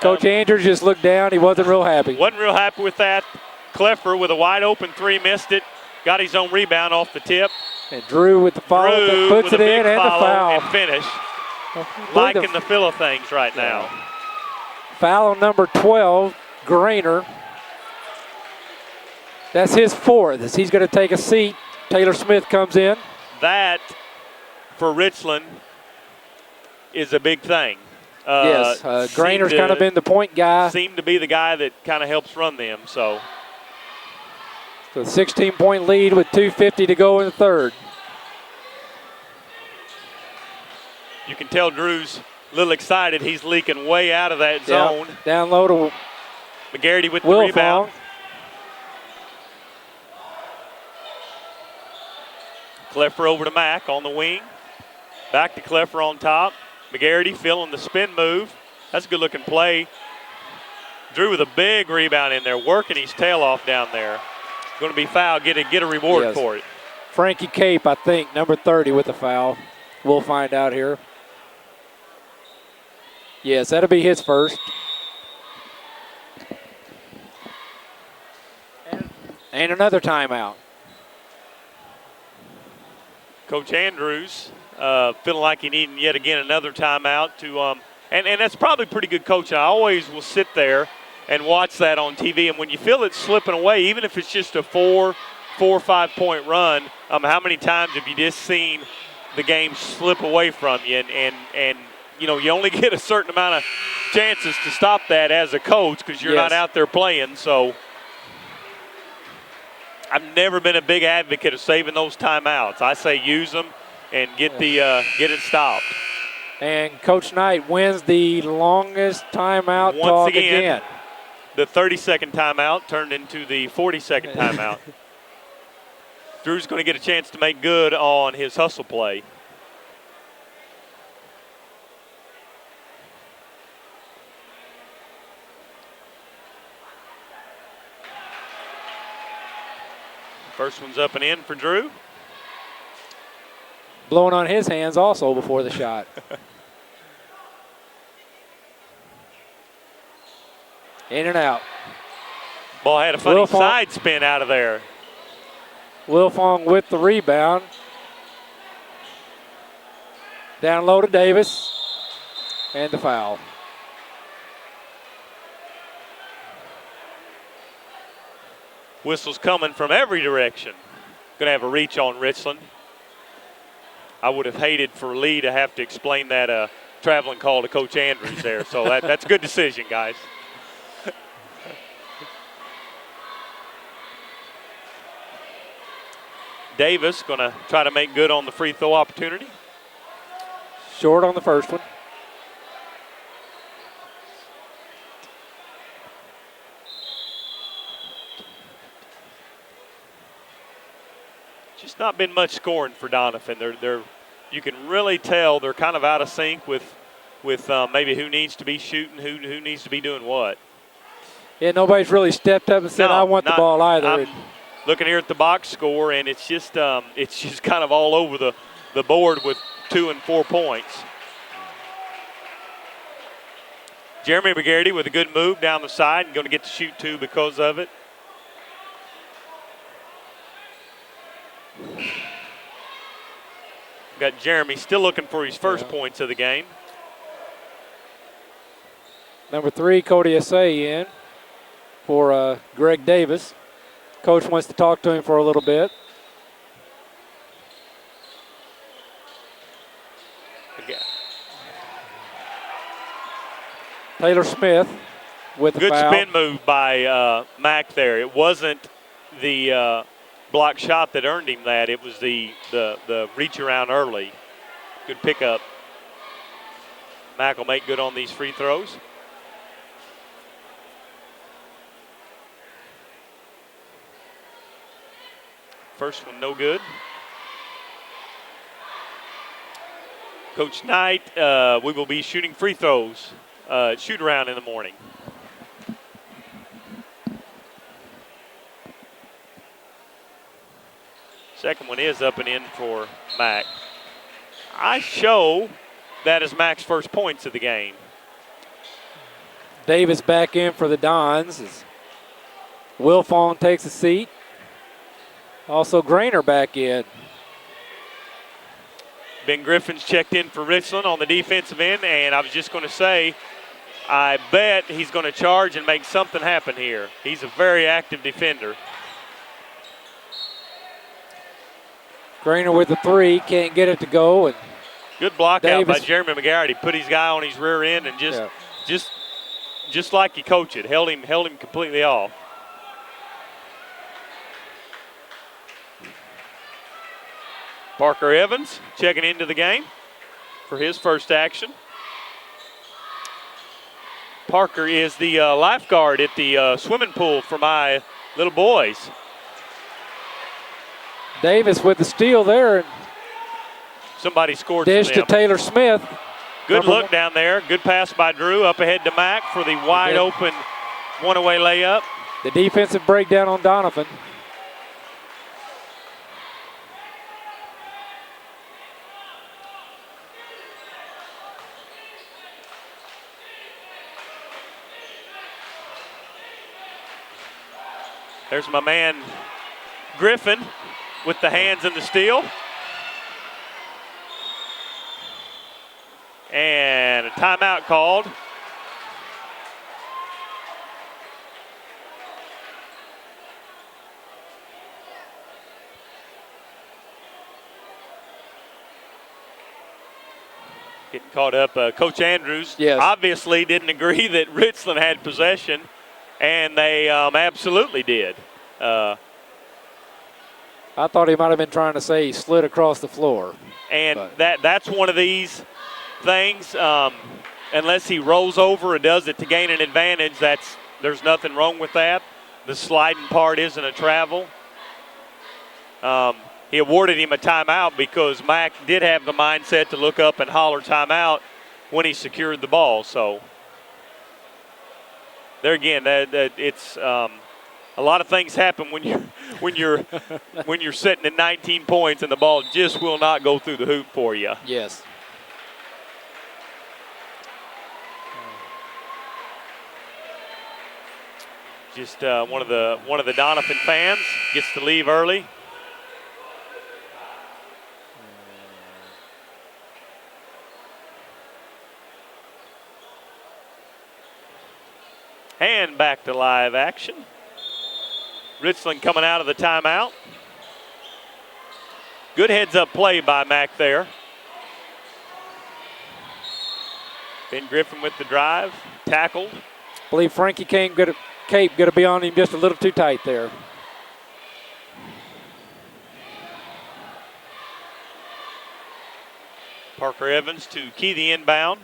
Coach Andrews just looked down. He wasn't real happy. Wasn't real happy with that. Clifford with a wide open 3, missed it. Got his own rebound off the tip. And Drew with the follow, puts it in, and the foul. And finish. Liking the feel of things right now. Foul on number 12, Grainer. That's his 4th. As he's going to take a seat, Taylor Smith comes in. That, for Richland, is a big thing. Yes, Grainer's kind of been the point guy. Seemed to be the guy that kind of helps run them. So 16-point lead with 2:50 to go in the third. You can tell Drew's a little excited. He's leaking way out of that zone. Down low to McGarity with the rebound. Clifford over to Mack on the wing. Back to Clifford on top. McGarity feeling the spin move. That's a good-looking play. Drew with a big rebound in there, working his tail off down there. Going to be fouled, get a reward for it. Frankie Cape, I think, number 30 with a foul. We'll find out here. Yes, that'll be his first. And another timeout. Coach Andrews feeling like he needing yet again another timeout to and that's probably pretty good coaching. I always will sit there and watch that on TV, and when you feel it slipping away, even if it's just a 4 or 5 point run, how many times have you just seen the game slip away from you? And you know, you only get a certain amount of chances to stop that as a coach because you're not out there playing. So I've never been a big advocate of saving those timeouts. I say use them and get it stopped. And Coach Knight wins the longest timeout once again. The 30-second timeout turned into the 40-second timeout. Drew's going to get a chance to make good on his hustle play. First one's up and in for Drew. Blowing on his hands also before the shot. In and out. Ball had a funny side spin out of there. Wilfong with the rebound. Down low to Davis. And the foul. Whistles coming from every direction. Going to have a reach on Richland. I would have hated for Lee to have to explain that traveling call to Coach Andrews there. So that's a good decision, guys. Davis going to try to make good on the free throw opportunity. Short on the first one. Just not been much scoring for Doniphan. You can really tell they're kind of out of sync with maybe who needs to be shooting, who needs to be doing what. Yeah, nobody's really stepped up and said, I want the ball either. I'm looking here at the box score, and it's just kind of all over the board with 2 and 4 points. Jeremy McGarity with a good move down the side and going to get to shoot 2 because of it. Got Jeremy still looking for his first points of the game. Number 3, Cody Assay in for Greg Davis. Coach wants to talk to him for a little bit. Again. Taylor Smith with the good foul. Spin move by Mack there. It wasn't the block shot that earned him that. It was the reach around early. Good pickup. Mack will make good on these free throws. First one no good. Coach Knight, we will be shooting free throws, shoot around in the morning. Second one is up and in for Mack. I show that is Mack's first points of the game. Davis back in for the Dons as Wilfong takes a seat. Also Grainer back in. Ben Griffin's checked in for Richland on the defensive end, and I was just going to say, I bet he's going to charge and make something happen here. He's a very active defender. Grainer with the 3, can't get it to go. And good block Davis out by Jeremy McGarity. Put his guy on his rear end and just like he coached it, held him completely off. Parker Evans checking into the game for his first action. Parker is the lifeguard at the swimming pool for my little boys. Davis with the steal there. And somebody scored dish from to them. Taylor Smith. Good look down there. Good pass by Drew. Up ahead to Mack for the wide open one-away layup. The defensive breakdown on Doniphan. There's my man Griffin with the hands in the steal. And a timeout called. Getting caught up. Coach Andrews obviously didn't agree that Richland had possession, and they absolutely did. I thought he might have been trying to say he slid across the floor. And that's one of these things, unless he rolls over and does it to gain an advantage, there's nothing wrong with that. The sliding part isn't a travel. He awarded him a timeout because Mack did have the mindset to look up and holler timeout when he secured the ball. So there again, it's a lot of things happen when you're sitting at 19 points and the ball just will not go through the hoop for you. Yes. Just one of the Doniphan fans gets to leave early. And back to live action. Richland coming out of the timeout. Good heads-up play by Mack there. Ben Griffin with the drive, tackled. I believe Frankie Cape going to be on him just a little too tight there. Parker Evans to key the inbound.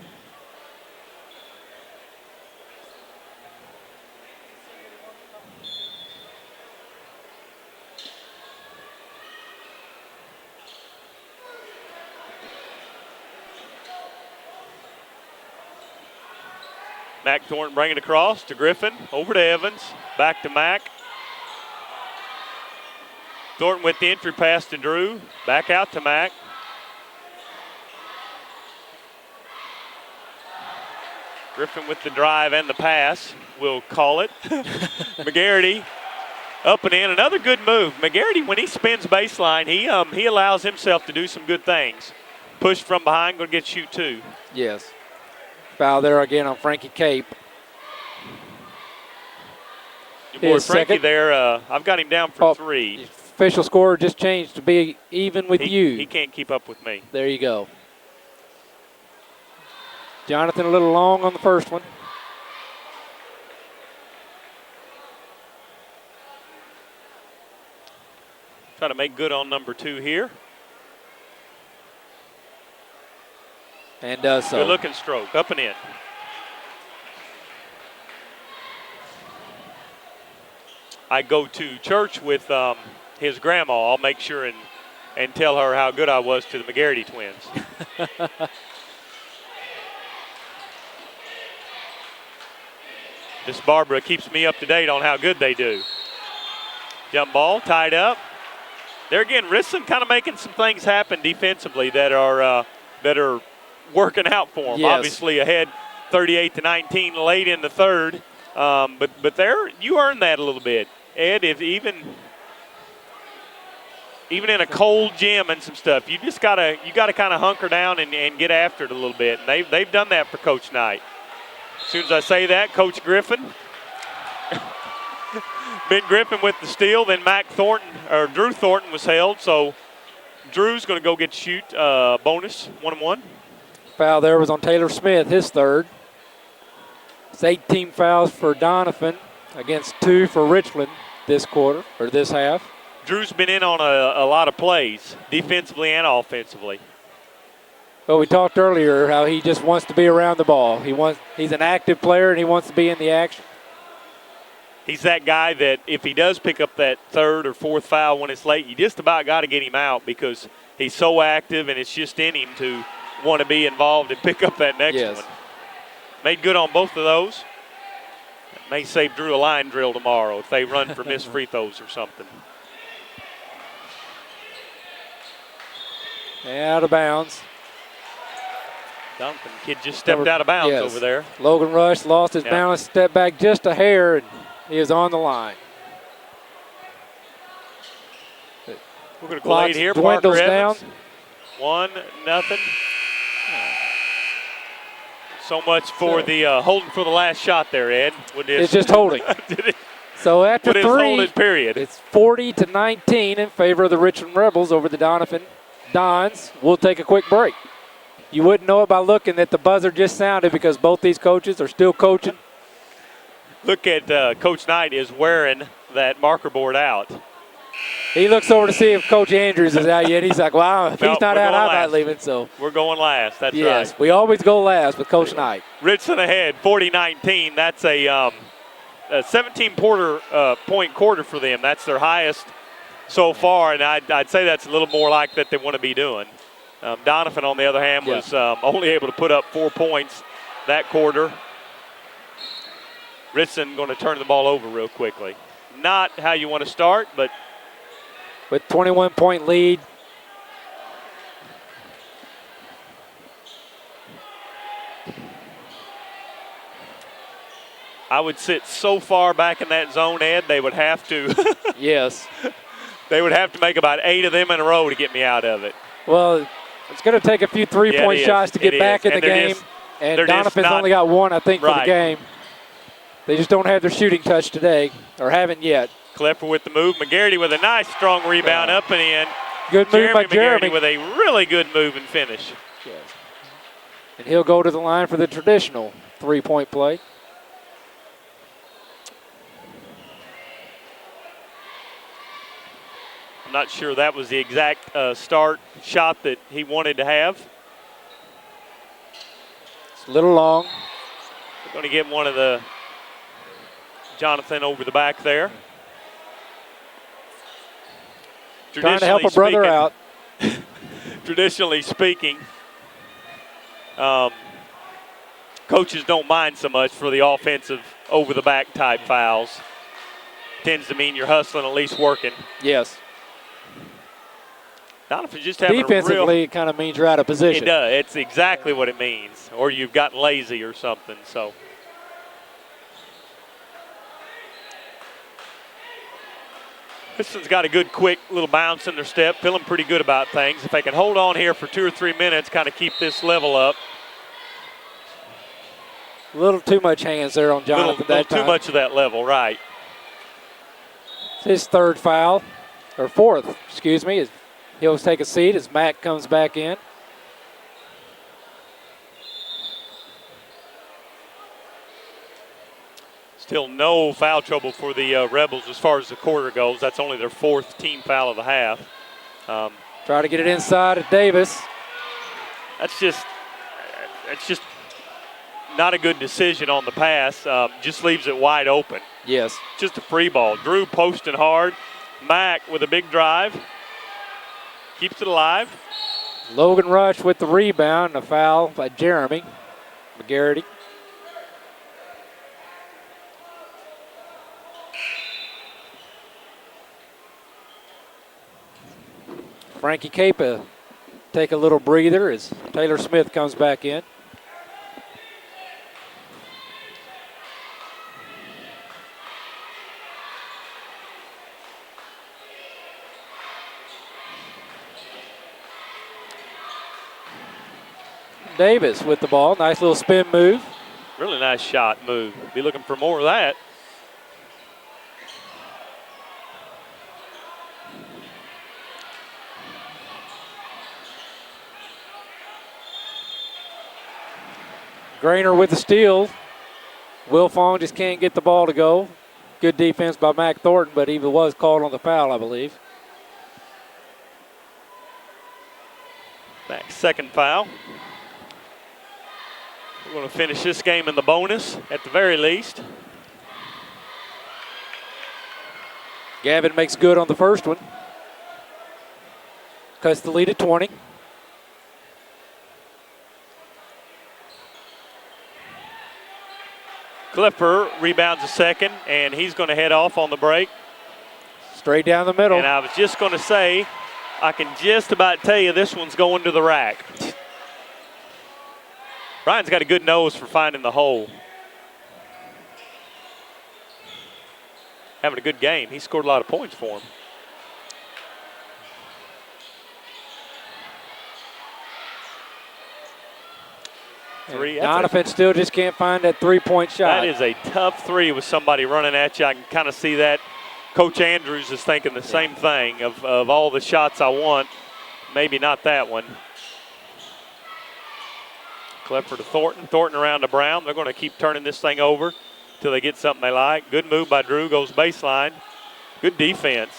Mack Thornton bringing it across to Griffin, over to Evans, back to Mack. Thornton with the entry pass to Drew, back out to Mack. Griffin with the drive and the pass, we'll call it. McGarity up and in, another good move. McGarity, when he spins baseline, he allows himself to do some good things. Push from behind, going to get shoot two. Yes. Foul there again on Frankie Cape. Your boy Frankie there, I've got him down for 3. Official score just changed to be even with you. He can't keep up with me. There you go. Jonathan a little long on the first one. Try to make good on number 2 here. And does so. Good looking stroke, up and in. I go to church with his grandma. I'll make sure and tell her how good I was to the McGarity twins. Miss Barbara keeps me up to date on how good they do. Jump ball, tied up. There again, Richland kind of making some things happen defensively that are working out for them. Yes. Obviously ahead 38-19 late in the third, but there you earned that a little bit, Ed. If even in a cold gym and some stuff, you gotta kind of hunker down and get after it a little bit. And they've done that for Coach Knight. As soon as I say that, Coach Griffin. Ben Griffin with the steal, then Drew Thornton was held, so Drew's going to go get shoot bonus, 1-1. Foul there was on Taylor Smith, his third. It's 18 fouls for Doniphan against 2 for Richland this quarter, or this half. Drew's been in on a lot of plays, defensively and offensively. Well, we talked earlier how he just wants to be around the ball. He's an active player, and he wants to be in the action. He's that guy that if he does pick up that 3rd or 4th foul when it's late, you just about got to get him out because he's so active and it's just in him to want to be involved and pick up that next one. Made good on both of those. May save Drew a line drill tomorrow if they run for missed free throws or something. Out of bounds. Duncan kid just stepped out of bounds over there. Logan Rush lost his balance, stepped back just a hair, and he is on the line. We're going to go late here. Dwindles down. 1-0. So much for the holding for the last shot there, Ed. It's just holding. So after 3, period. It's 40-19 in favor of the Richland Rebels over the Doniphan Dons. We'll take a quick break. You wouldn't know it by looking that the buzzer just sounded because both these coaches are still coaching. Look at Coach Knight is wearing that marker board out. He looks over to see if Coach Andrews is out yet. He's like, wow, if he's not out, I'm not leaving. So we're going last. That's right. Yes, we always go last with Coach Knight. Richland ahead, 40-19. That's a 17-point quarter for them. That's their highest so far, and I'd say that's a little more like that they want to be doing. Doniphan, on the other hand, was only able to put up 4 points that quarter. Richland going to turn the ball over real quickly. Not how you want to start, but with 21-point lead. I would sit so far back in that zone, Ed, they would have to. Yes. They would have to make about 8 of them in a row to get me out of it. Well, it's going to take a few three-point shots to get back in the game. And Doniphan's only got 1, I think, for the game. They just don't have their shooting touch today, or haven't yet. Klepper with the move. McGarity with a nice strong rebound up and in. Good move by Jeremy. with a really good move and finish. Yes. And he'll go to the line for the traditional 3-point play. I'm not sure that was the exact start shot that he wanted to have. It's a little long. We're going to get one of the Doniphan over the back there. Trying to help a brother out. Traditionally speaking, coaches don't mind so much for the offensive over-the-back type fouls. Tends to mean you're hustling, at least working. Yes. Doniphan just having defensively, it kind of means you're out of position. It does. It's exactly what it means. Or you've gotten lazy or something. So. Richland's got a good, quick little bounce in their step, feeling pretty good about things. If they can hold on here for 2 or 3 minutes, kind of keep this level up. A little too much hands there on Jonathan that time. Too much of that level, right. It's his third foul, or fourth, excuse me. He'll take a seat as Mack comes back in. Still no foul trouble for the Rebels as far as the quarter goes. That's only their 4th team foul of the half. Try to get it inside at Davis. That's just not a good decision on the pass. Just leaves it wide open. Yes. Just a free ball. Drew posting hard. Mack with a big drive. Keeps it alive. Logan Rush with the rebound, a foul by Jeremy McGarity. Frankie Capa take a little breather as Taylor Smith comes back in. Davis with the ball. Nice little spin move. Really nice shot move. Be looking for more of that. Grainer with the steal. Will Fong just can't get the ball to go. Good defense by Mac Thornton, but he was called on the foul, I believe. Mac's second foul. We're going to finish this game in the bonus at the very least. Gavin makes good on the first one. Cuts the lead at 20. Clipper rebounds a second, and he's going to head off on the break. Straight down the middle. And I was just going to say, I can just about tell you this one's going to the rack. Ryan's got a good nose for finding the hole. Having a good game. He scored a lot of points for him. Doniphan still just can't find that three-point shot. That is a tough three with somebody running at you. I can kind of see that. Coach Andrews is thinking the same thing of all the shots I want, maybe not that one. Clifford to Thornton. Thornton around to Brown. They're going to keep turning this thing over until they get something they like. Good move by Drew. Goes baseline. Good defense.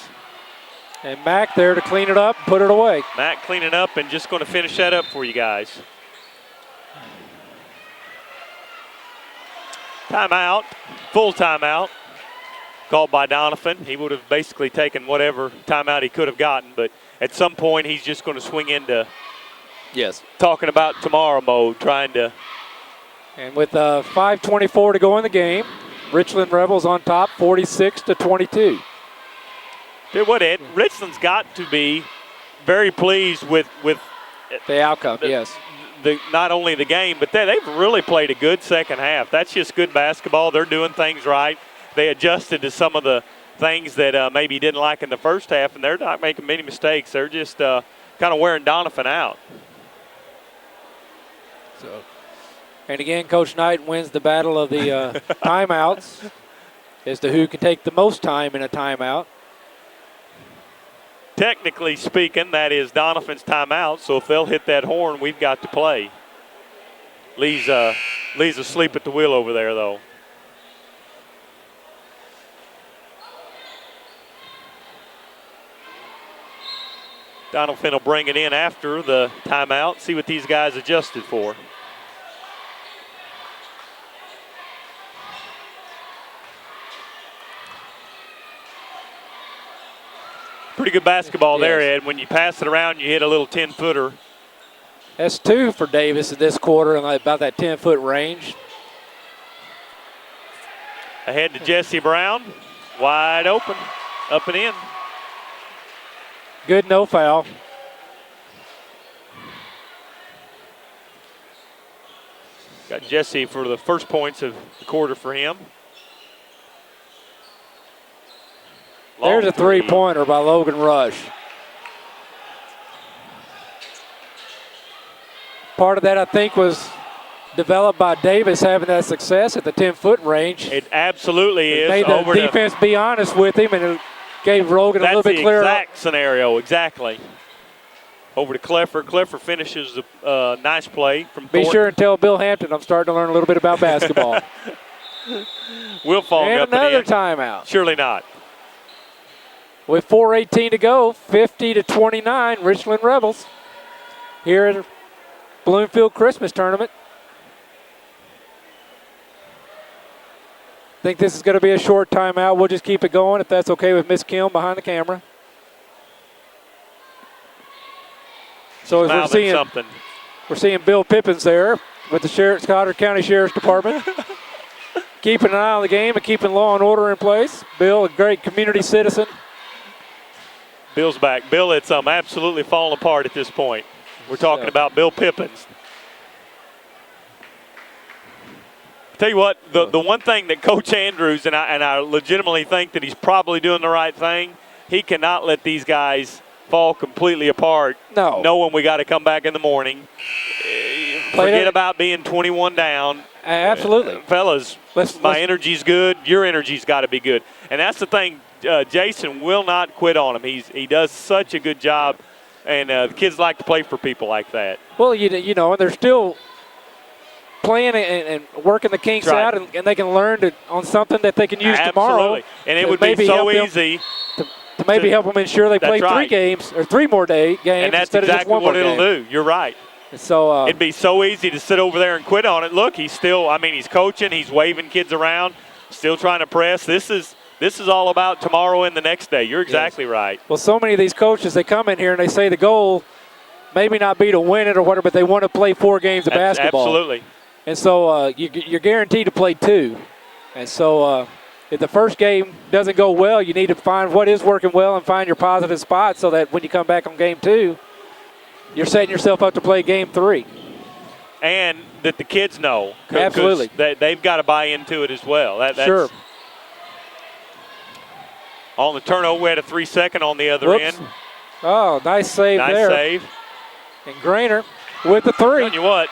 And Mack there to clean it up and put it away. Mack cleaning up and just going to finish that up for you guys. Timeout. Full timeout. Called by Doniphan. He would have basically taken whatever timeout he could have gotten, but at some point he's just going to swing into talking about tomorrow mode, trying to. And with 5:24 to go in the game, Richland Rebels on top, 46-22. Dude, what, Ed? Richland's got to be very pleased with the outcome, yes. Not only the game, but they've really played a good second half. That's just good basketball. They're doing things right. They adjusted to some of the things that maybe didn't like in the first half, and they're not making many mistakes. They're just kind of wearing Doniphan out. And again, Coach Knight wins the battle of the timeouts as to who can take the most time in a timeout. technically speaking, that is Doniphan's timeout. So if they'll hit that horn, we've got to play. Lee's asleep at the wheel over there, though. Doniphan will bring it in after the timeout, see what these guys adjusted for. Pretty good basketball there, Ed. When you pass it around, you hit a little 10-footer. That's 2 for Davis in this quarter, and about that 10-foot range. Ahead to Jesse Brown, wide open, up and in. Good, no foul. Got Jesse for the first points of the quarter for him. There's a three-pointer by Logan Rush. Part of that, I think, was developed by Davis having that success at the 10-foot range. It absolutely is. Made the defense be honest with him, and it gave Logan a little bit clearer. That's the exact scenario, exactly. Over to Cleffer. Cleffer finishes a nice play from Thornton. Be sure and tell Bill Hampton I'm starting to learn a little bit about basketball. Will Fogg and up another and in. timeout. Surely not. With 4:18 to go, 50-29, Richland Rebels here at Bloomfield Christmas Tournament. Think this is going to be a short timeout. We'll just keep it going if that's okay with Miss Kim behind the camera. So as we're seeing Bill Pippins there with the Cotter County Sheriff's Department. Keeping an eye on the game and keeping law and order in place. Bill, a great community citizen. Bill's back. Bill, it's absolutely falling apart at this point. We're talking about Bill Pippins. Tell you what, the one thing that Coach Andrews, and I legitimately think that he's probably doing the right thing, he cannot let these guys fall completely apart. No. Knowing we got to come back in the morning. Forget about being 21 down. Absolutely. Fellas, my energy's good. Your energy's got to be good. And that's the thing. Jason will not quit on him. He does such a good job, and the kids like to play for people like that. Well, you know, and they're still playing and working the kinks out, and they can learn on something that they can use tomorrow. And it would be so easy to maybe help them ensure they play 3 games or 3 more games and that's instead exactly of just 1 what more it'll game. do. You're right. So it'd be so easy to sit over there and quit on it. Look, he's coaching, he's waving kids around, still trying to press. This is all about tomorrow and the next day. You're exactly right. Well, so many of these coaches, they come in here and they say the goal maybe not be to win it or whatever, but they want to play 4 games of basketball. Absolutely. And so you're guaranteed to play 2. And so if the first game doesn't go well, you need to find what is working well and find your positive spots so that when you come back on game 2, you're setting yourself up to play game 3. And that the kids know. Absolutely. They've got to buy into it as well. That's sure. On the turnover, we had a 3-second on the other end. Oh, nice save there. Nice save. And Grainer with the 3. Tell you what.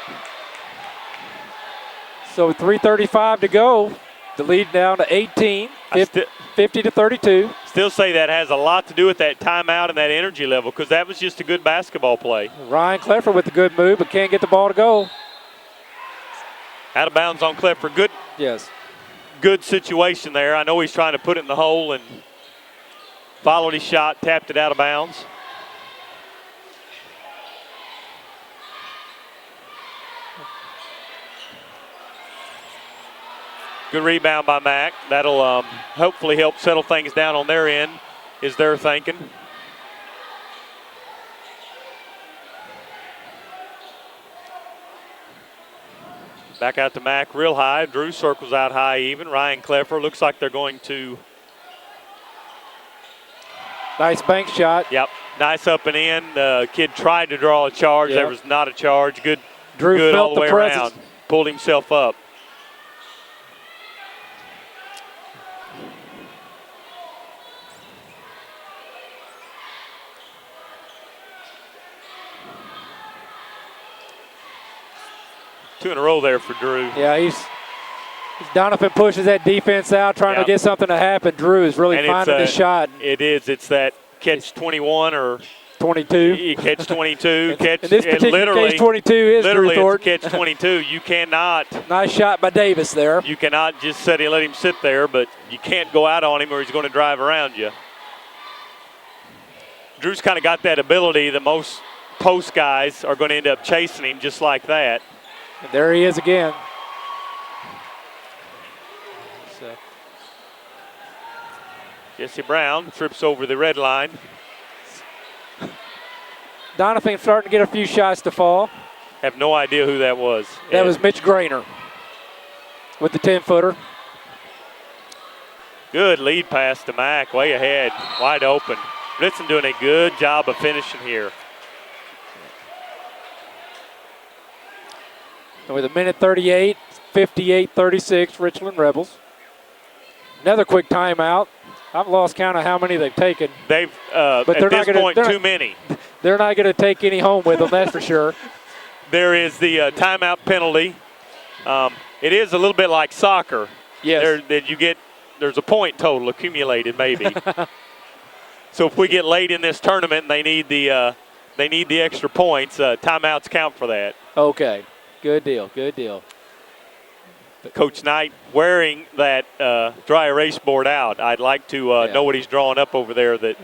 So 3:35 to go. The lead down to 18, 50-32. Still say that has a lot to do with that timeout and that energy level because that was just a good basketball play. Ryan Cleffer with the good move, but can't get the ball to go. Out of bounds on Cleffer. Good. Yes. Good situation there. I know he's trying to put it in the hole and followed his shot, tapped it out of bounds. Good rebound by Mack. That'll hopefully help settle things down on their end, is their thinking. Back out to Mack real high. Drew circles out high even. Ryan Cleffer looks like they're going to. Nice bank shot. Yep. Nice up and in. The kid tried to draw a charge. Yep. There was not a charge. Good. Drew good felt all the way presence. around. Pulled himself up. Two in a row there for Drew. Yeah, Doniphan pushes that defense out, trying to get something to happen. Drew is really finding his shot. It is. It's that catch 21 or 22. you catch 22. In this particular case, 22 is literally Drew it's Thornton. catch 22. You cannot. Nice shot by Davis there. You cannot just let him sit there, but you can't go out on him or he's going to drive around you. Drew's kind of got that ability that most post guys are going to end up chasing him just like that. And there he is again. So. Jesse Brown trips over the red line. Doniphan starting to get a few shots to fall. Have no idea who that was. That was Mitch Grainer with the 10-footer. Good lead pass to Mack, way ahead, wide open. Richland doing a good job of finishing here. And with a minute 38, 58-36, Richland Rebels. Another quick timeout. I've lost count of how many they've taken. They've, but at this point, too many. They're not going to take any home with them, that's for sure. There is the timeout penalty. It is a little bit like soccer. Yes. There's a point total accumulated, maybe. So if we get late in this tournament and they need the extra points, timeouts count for that. Okay, good deal, good deal. Coach Knight wearing that dry erase board out. I'd like to know what he's drawing up over there. That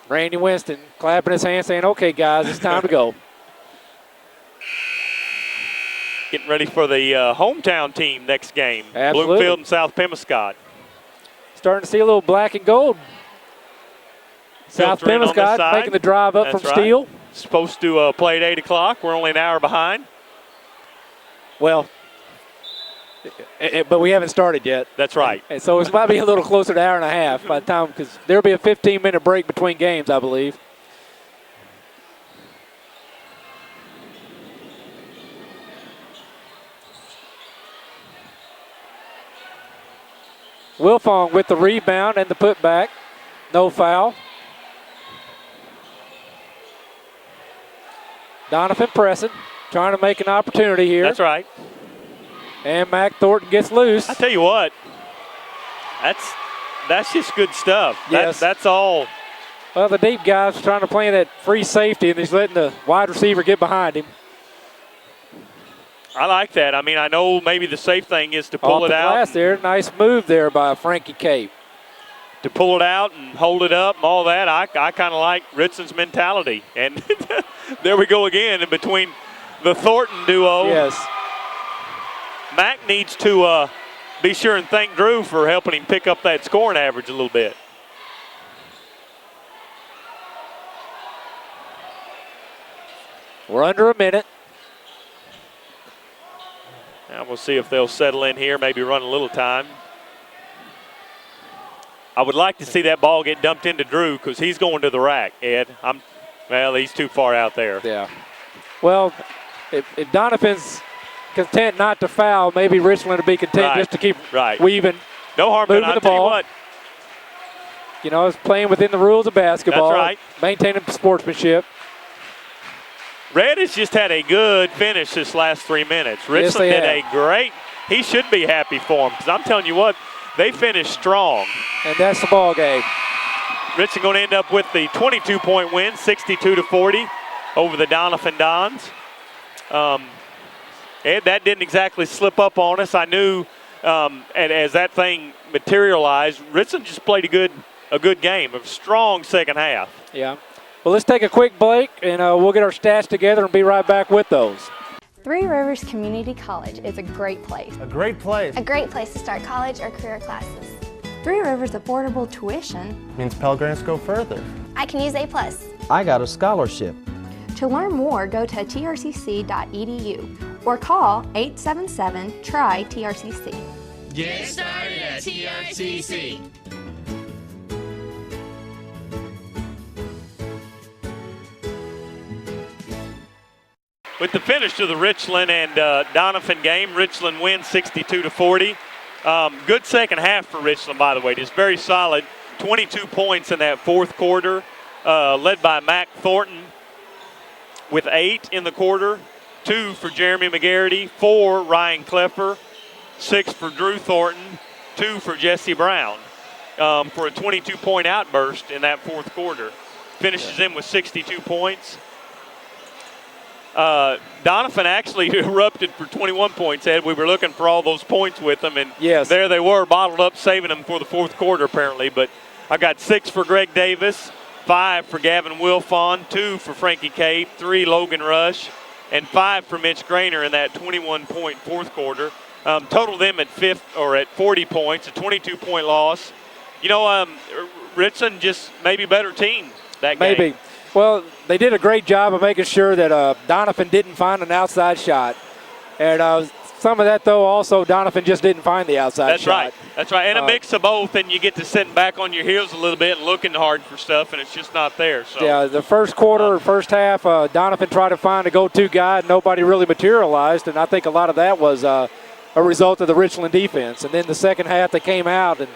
Randy Winston clapping his hands saying, okay, guys, it's time to go. Getting ready for the hometown team next game. Absolutely. Bloomfield and South Pemiscot. Starting to see a little black and gold. South Pemiscot making the drive up from Steele. Supposed to play at 8 o'clock. We're only an hour behind. Well, but we haven't started yet. That's right. And so it might be a little closer to an hour and a half by the time, because there'll be a 15-minute break between games, I believe. Wilfong with the rebound and the putback. No foul. Doniphan pressing, trying to make an opportunity here. That's right. And Mac Thornton gets loose. I tell you what, that's just good stuff. Yes. That's all. Well, the deep guy's trying to play that free safety, and he's letting the wide receiver get behind him. I like that. I mean, I know maybe the safe thing is to pull Off it the out. glass there. Nice move there by Frankie Cape. To pull it out and hold it up and all that, I kind of like Richland's mentality. And there we go again in between the Thornton duo. Yes. Mac needs to be sure and thank Drew for helping him pick up that scoring average a little bit. We're under a minute. Now we'll see if they'll settle in here, maybe run a little time. I would like to see that ball get dumped into Drew because he's going to the rack, Ed. Well, he's too far out there. Yeah. Well, if Doniphan's content not to foul, maybe Richland will be content just to keep weaving. No harm moving in the ball. You know, it's playing within the rules of basketball. That's right. Maintaining sportsmanship. Red has just had a good finish this last 3 minutes. Richland did a great. He should be happy for him because I'm telling you what, they finished strong. And that's the ball game. Richland going to end up with the 22-point win, 62-40 over the Doniphan Dons. Ed, that didn't exactly slip up on us. I knew as that thing materialized, Richland just played a good game, a strong second half. Yeah. Well, let's take a quick break, and we'll get our stats together and be right back with those. Three Rivers Community College is a great place. A great place. A great place to start college or career classes. Three Rivers affordable tuition Means Pell Grants go further. I can use A+. I got a scholarship. To learn more, go to trcc.edu or call 877-TRY-TRCC. Get started at TRCC. With the finish of the Richland and Doniphan game, Richland wins 62-40. Good second half for Richland, by the way. Just very solid. 22 points in that fourth quarter, led by Mac Thornton with 8 in the quarter, 2 for Jeremy McGarity, 4 Ryan Klepper, 6 for Drew Thornton, 2 for Jesse Brown for a 22-point outburst in that fourth quarter. finishes in with 62 points. Doniphan actually erupted for 21 points, Ed. We were looking for all those points with them, and there they were, bottled up, saving them for the fourth quarter apparently. But I got 6 for Greg Davis, 5 for Gavin Wilfon, 2 for Frankie Cape, 3 Logan Rush, and 5 for Mitch Grainer in that 21-point fourth quarter. Total them at 40 points, a 22-point loss. You know, Richland just maybe better team that game. Maybe. Well, they did a great job of making sure that Doniphan didn't find an outside shot. And some of that, though, also Doniphan just didn't find the outside shot. That's right. And a mix of both, and you get to sitting back on your heels a little bit and looking hard for stuff, and it's just not there. So yeah, the first quarter, first half, Doniphan tried to find a go-to guy, and nobody really materialized. And I think a lot of that was a result of the Richland defense. And then the second half, they came out, and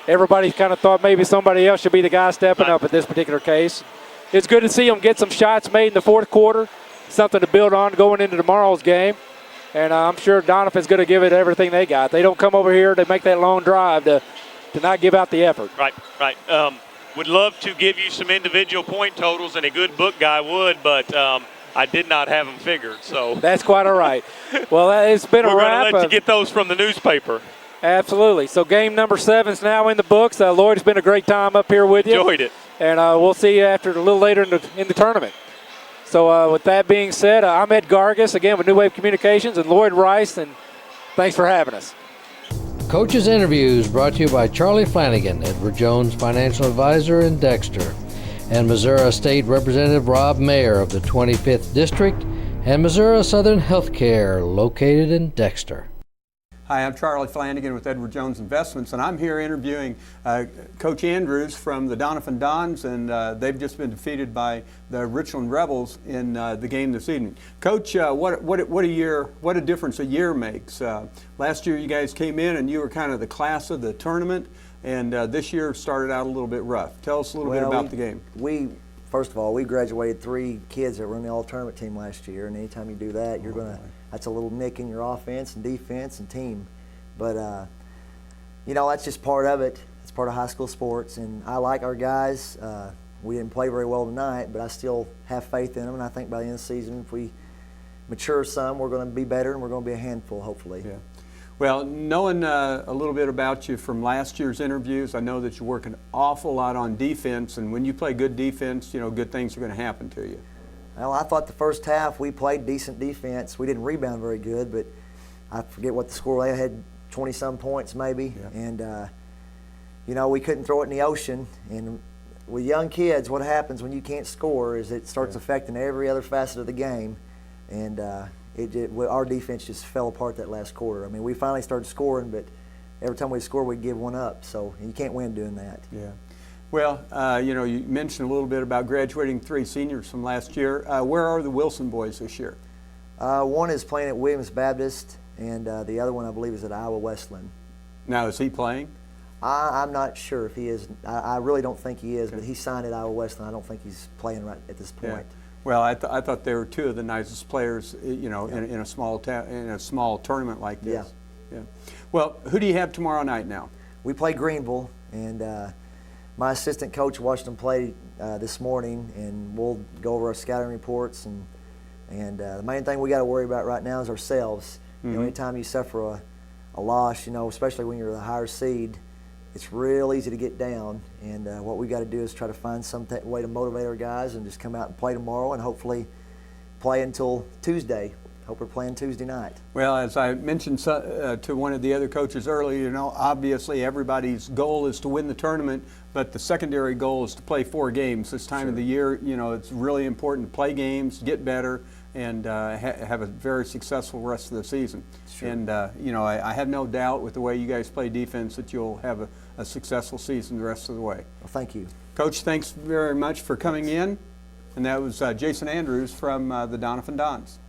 everybody kind of thought maybe somebody else should be the guy stepping up in this particular case. It's good to see them get some shots made in the fourth quarter, something to build on going into tomorrow's game. And I'm sure Doniphan's going to give it everything they got. They don't come over here to make that long drive to not give out the effort. Right. Would love to give you some individual point totals, and a good book guy would, but I did not have them figured. So that's quite all right. Well, it's been a wrap. We're going to let you get those from the newspaper. Absolutely. So game number 7 is now in the books. Lloyd, it's been a great time up here with you. Enjoyed it. And we'll see you after a little later in the tournament. So with that being said, I'm Ed Gargis, again with New Wave Communications, and Lloyd Rice, and thanks for having us. Coaches Interviews brought to you by Charlie Flanagan, Edward Jones Financial Advisor in Dexter, and Missouri State Representative Rob Mayer of the 25th District, and Missouri Southern Healthcare, located in Dexter. Hi, I'm Charlie Flanagan with Edward Jones Investments, and I'm here interviewing Coach Andrews from the Doniphan Dons, and they've just been defeated by the Richland Rebels in the game this evening. Coach, what a difference a year makes. Last year you guys came in and you were kind of the class of the tournament, and this year started out a little bit rough. Tell us a little bit about the game. First of all, we graduated 3 kids that were in the all-tournament team last year, and anytime you do that, you're going to – that's a little nick in your offense and defense and team. But, you know, that's just part of it. It's part of high school sports, and I like our guys. We didn't play very well tonight, but I still have faith in them, and I think by the end of the season, if we mature some, we're going to be better, and we're going to be a handful, hopefully. Yeah. Well, knowing a little bit about you from last year's interviews, I know that you work an awful lot on defense, and when you play good defense, you know, good things are going to happen to you. Well, I thought the first half we played decent defense. We didn't rebound very good, but I forget what the score was. They had 20-some points maybe, and, you know, we couldn't throw it in the ocean. And with young kids, what happens when you can't score is it starts affecting every other facet of the game, and our defense just fell apart that last quarter. I mean, we finally started scoring, but every time we score, we'd give one up. So you can't win doing that. Yeah. Well, you know, you mentioned a little bit about graduating 3 seniors from last year. Where are the Wilson boys this year? One is playing at Williams Baptist, and the other one, I believe, is at Iowa Westland. Now, is he playing? I'm not sure if he is. I really don't think he is, but he signed at Iowa Westland. I don't think he's playing right at this point. Yeah. Well, I thought they were 2 of the nicest players, you know, in a small tournament like this. Yeah. Well, who do you have tomorrow night now? We play Greenville, and my assistant coach watched them play this morning, and we'll go over our scouting reports. And the main thing we got to worry about right now is ourselves. You know, anytime you suffer a loss, you know, especially when you're the higher seed, it's real easy to get down. And what we got to do is try to find some way to motivate our guys and just come out and play tomorrow and hopefully play until Tuesday. Hope we're playing Tuesday night. Well, as I mentioned to one of the other coaches earlier, you know, obviously everybody's goal is to win the tournament, but the secondary goal is to play 4 games this time of the year. You know, it's really important to play games, get better, and have a very successful rest of the season. And, you know, I have no doubt with the way you guys play defense that you'll have a successful season the rest of the way. Well, thank you. Coach, thanks very much for coming in. And that was Jason Andrews from the Doniphan Dons.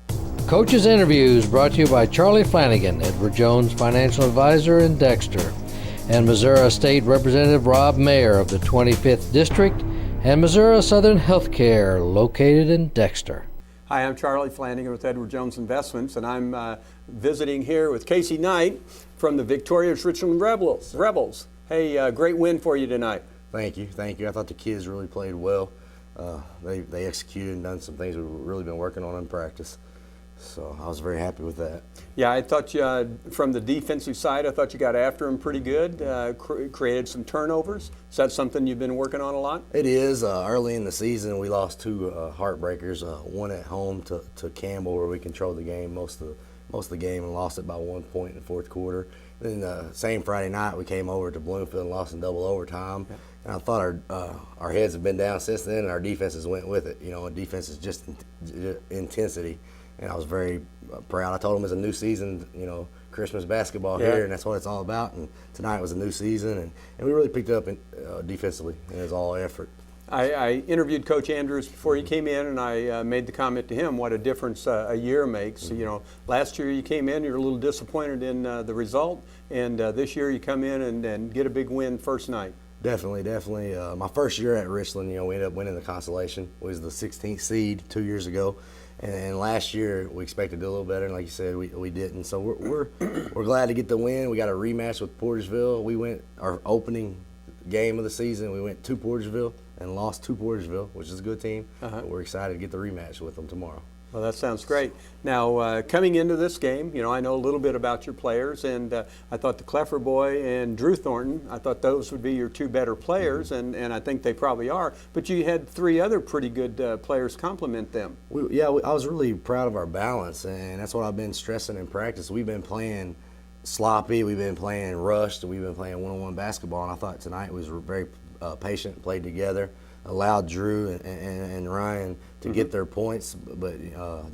Coaches Interviews brought to you by Charlie Flanagan, Edward Jones Financial Advisor in Dexter, and Missouri State Representative Rob Mayer of the 25th District, and Missouri Southern Healthcare, located in Dexter. Hi, I'm Charlie Flanagan with Edward Jones Investments, and I'm visiting here with Casey Knight from the victorious Richland Rebels. Hey, great win for you tonight. Thank you. I thought the kids really played well. they executed and done some things we've really been working on in practice. So I was very happy with that. Yeah, I thought you, from the defensive side, I thought you got after him pretty good, created some turnovers. Is that something you've been working on a lot? It is. Early in the season, we lost 2 heartbreakers, one at home to Campbell, where we controlled the game most of the game and lost it by 1 point in the fourth quarter. Then same Friday night, we came over to Bloomfield and lost in double overtime. Yeah. And I thought our heads have been down since then, and our defenses went with it. You know, defense is just intensity. And I was very proud. I told them it's a new season, you know, Christmas basketball here, and that's what it's all about. And tonight was a new season, and we really picked up defensively, and it was all effort. I interviewed Coach Andrews before he came in, and I made the comment to him what a difference a year makes. You know, last year you came in, you were a little disappointed in the result, and this year you come in and get a big win first night. Definitely. My first year at Richland, you know, we ended up winning the consolation. We was the 16th seed 2 years ago. And last year we expected to do a little better, and like you said, we didn't. So we're glad to get the win. We got a rematch with Portersville. We went our opening game of the season. We went to Portersville and lost to Portersville, which is a good team. But we're excited to get the rematch with them tomorrow. Well, that sounds great. Now, coming into this game, you know, I know a little bit about your players, and I thought the Cleffer boy and Drew Thornton, I thought those would be your 2 better players, and I think they probably are. But you had 3 other pretty good players complement them. I was really proud of our balance, and that's what I've been stressing in practice. We've been playing sloppy, we've been playing rushed, we've been playing one-on-one basketball, and I thought tonight was very patient, played together. Allowed Drew and Ryan to get their points, but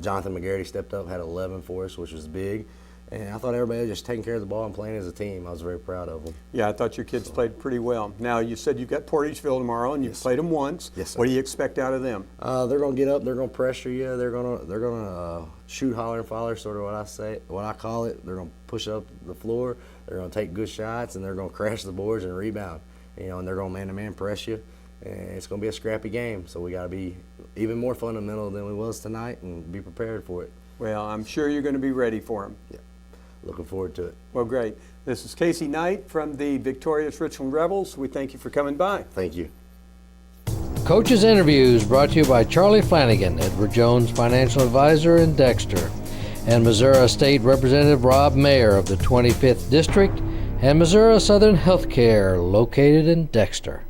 Jonathan McGarity stepped up, had 11 for us, which was big. And I thought everybody was just taking care of the ball and playing as a team. I was very proud of them. Yeah, I thought your kids played pretty well. Now, you said you've got Portersville tomorrow, and you've played them once. Yes, sir. What do you expect out of them? They're going to get up. They're going to pressure you. They're going to shoot, holler, and follow, sort of what I call it. They're going to push up the floor. They're going to take good shots, and they're going to crash the boards and rebound. You know, and they're going to man-to-man press you. And it's going to be a scrappy game, so we got to be even more fundamental than we was tonight and be prepared for it. Well, I'm sure you're going to be ready for them. Yeah, looking forward to it. Well, great. This is Casey Knight from the victorious Richland Rebels. We thank you for coming by. Thank you. Coaches Interviews brought to you by Charlie Flanagan, Edward Jones Financial Advisor in Dexter, and Missouri State Representative Rob Mayer of the 25th District, and Missouri Southern Healthcare located in Dexter.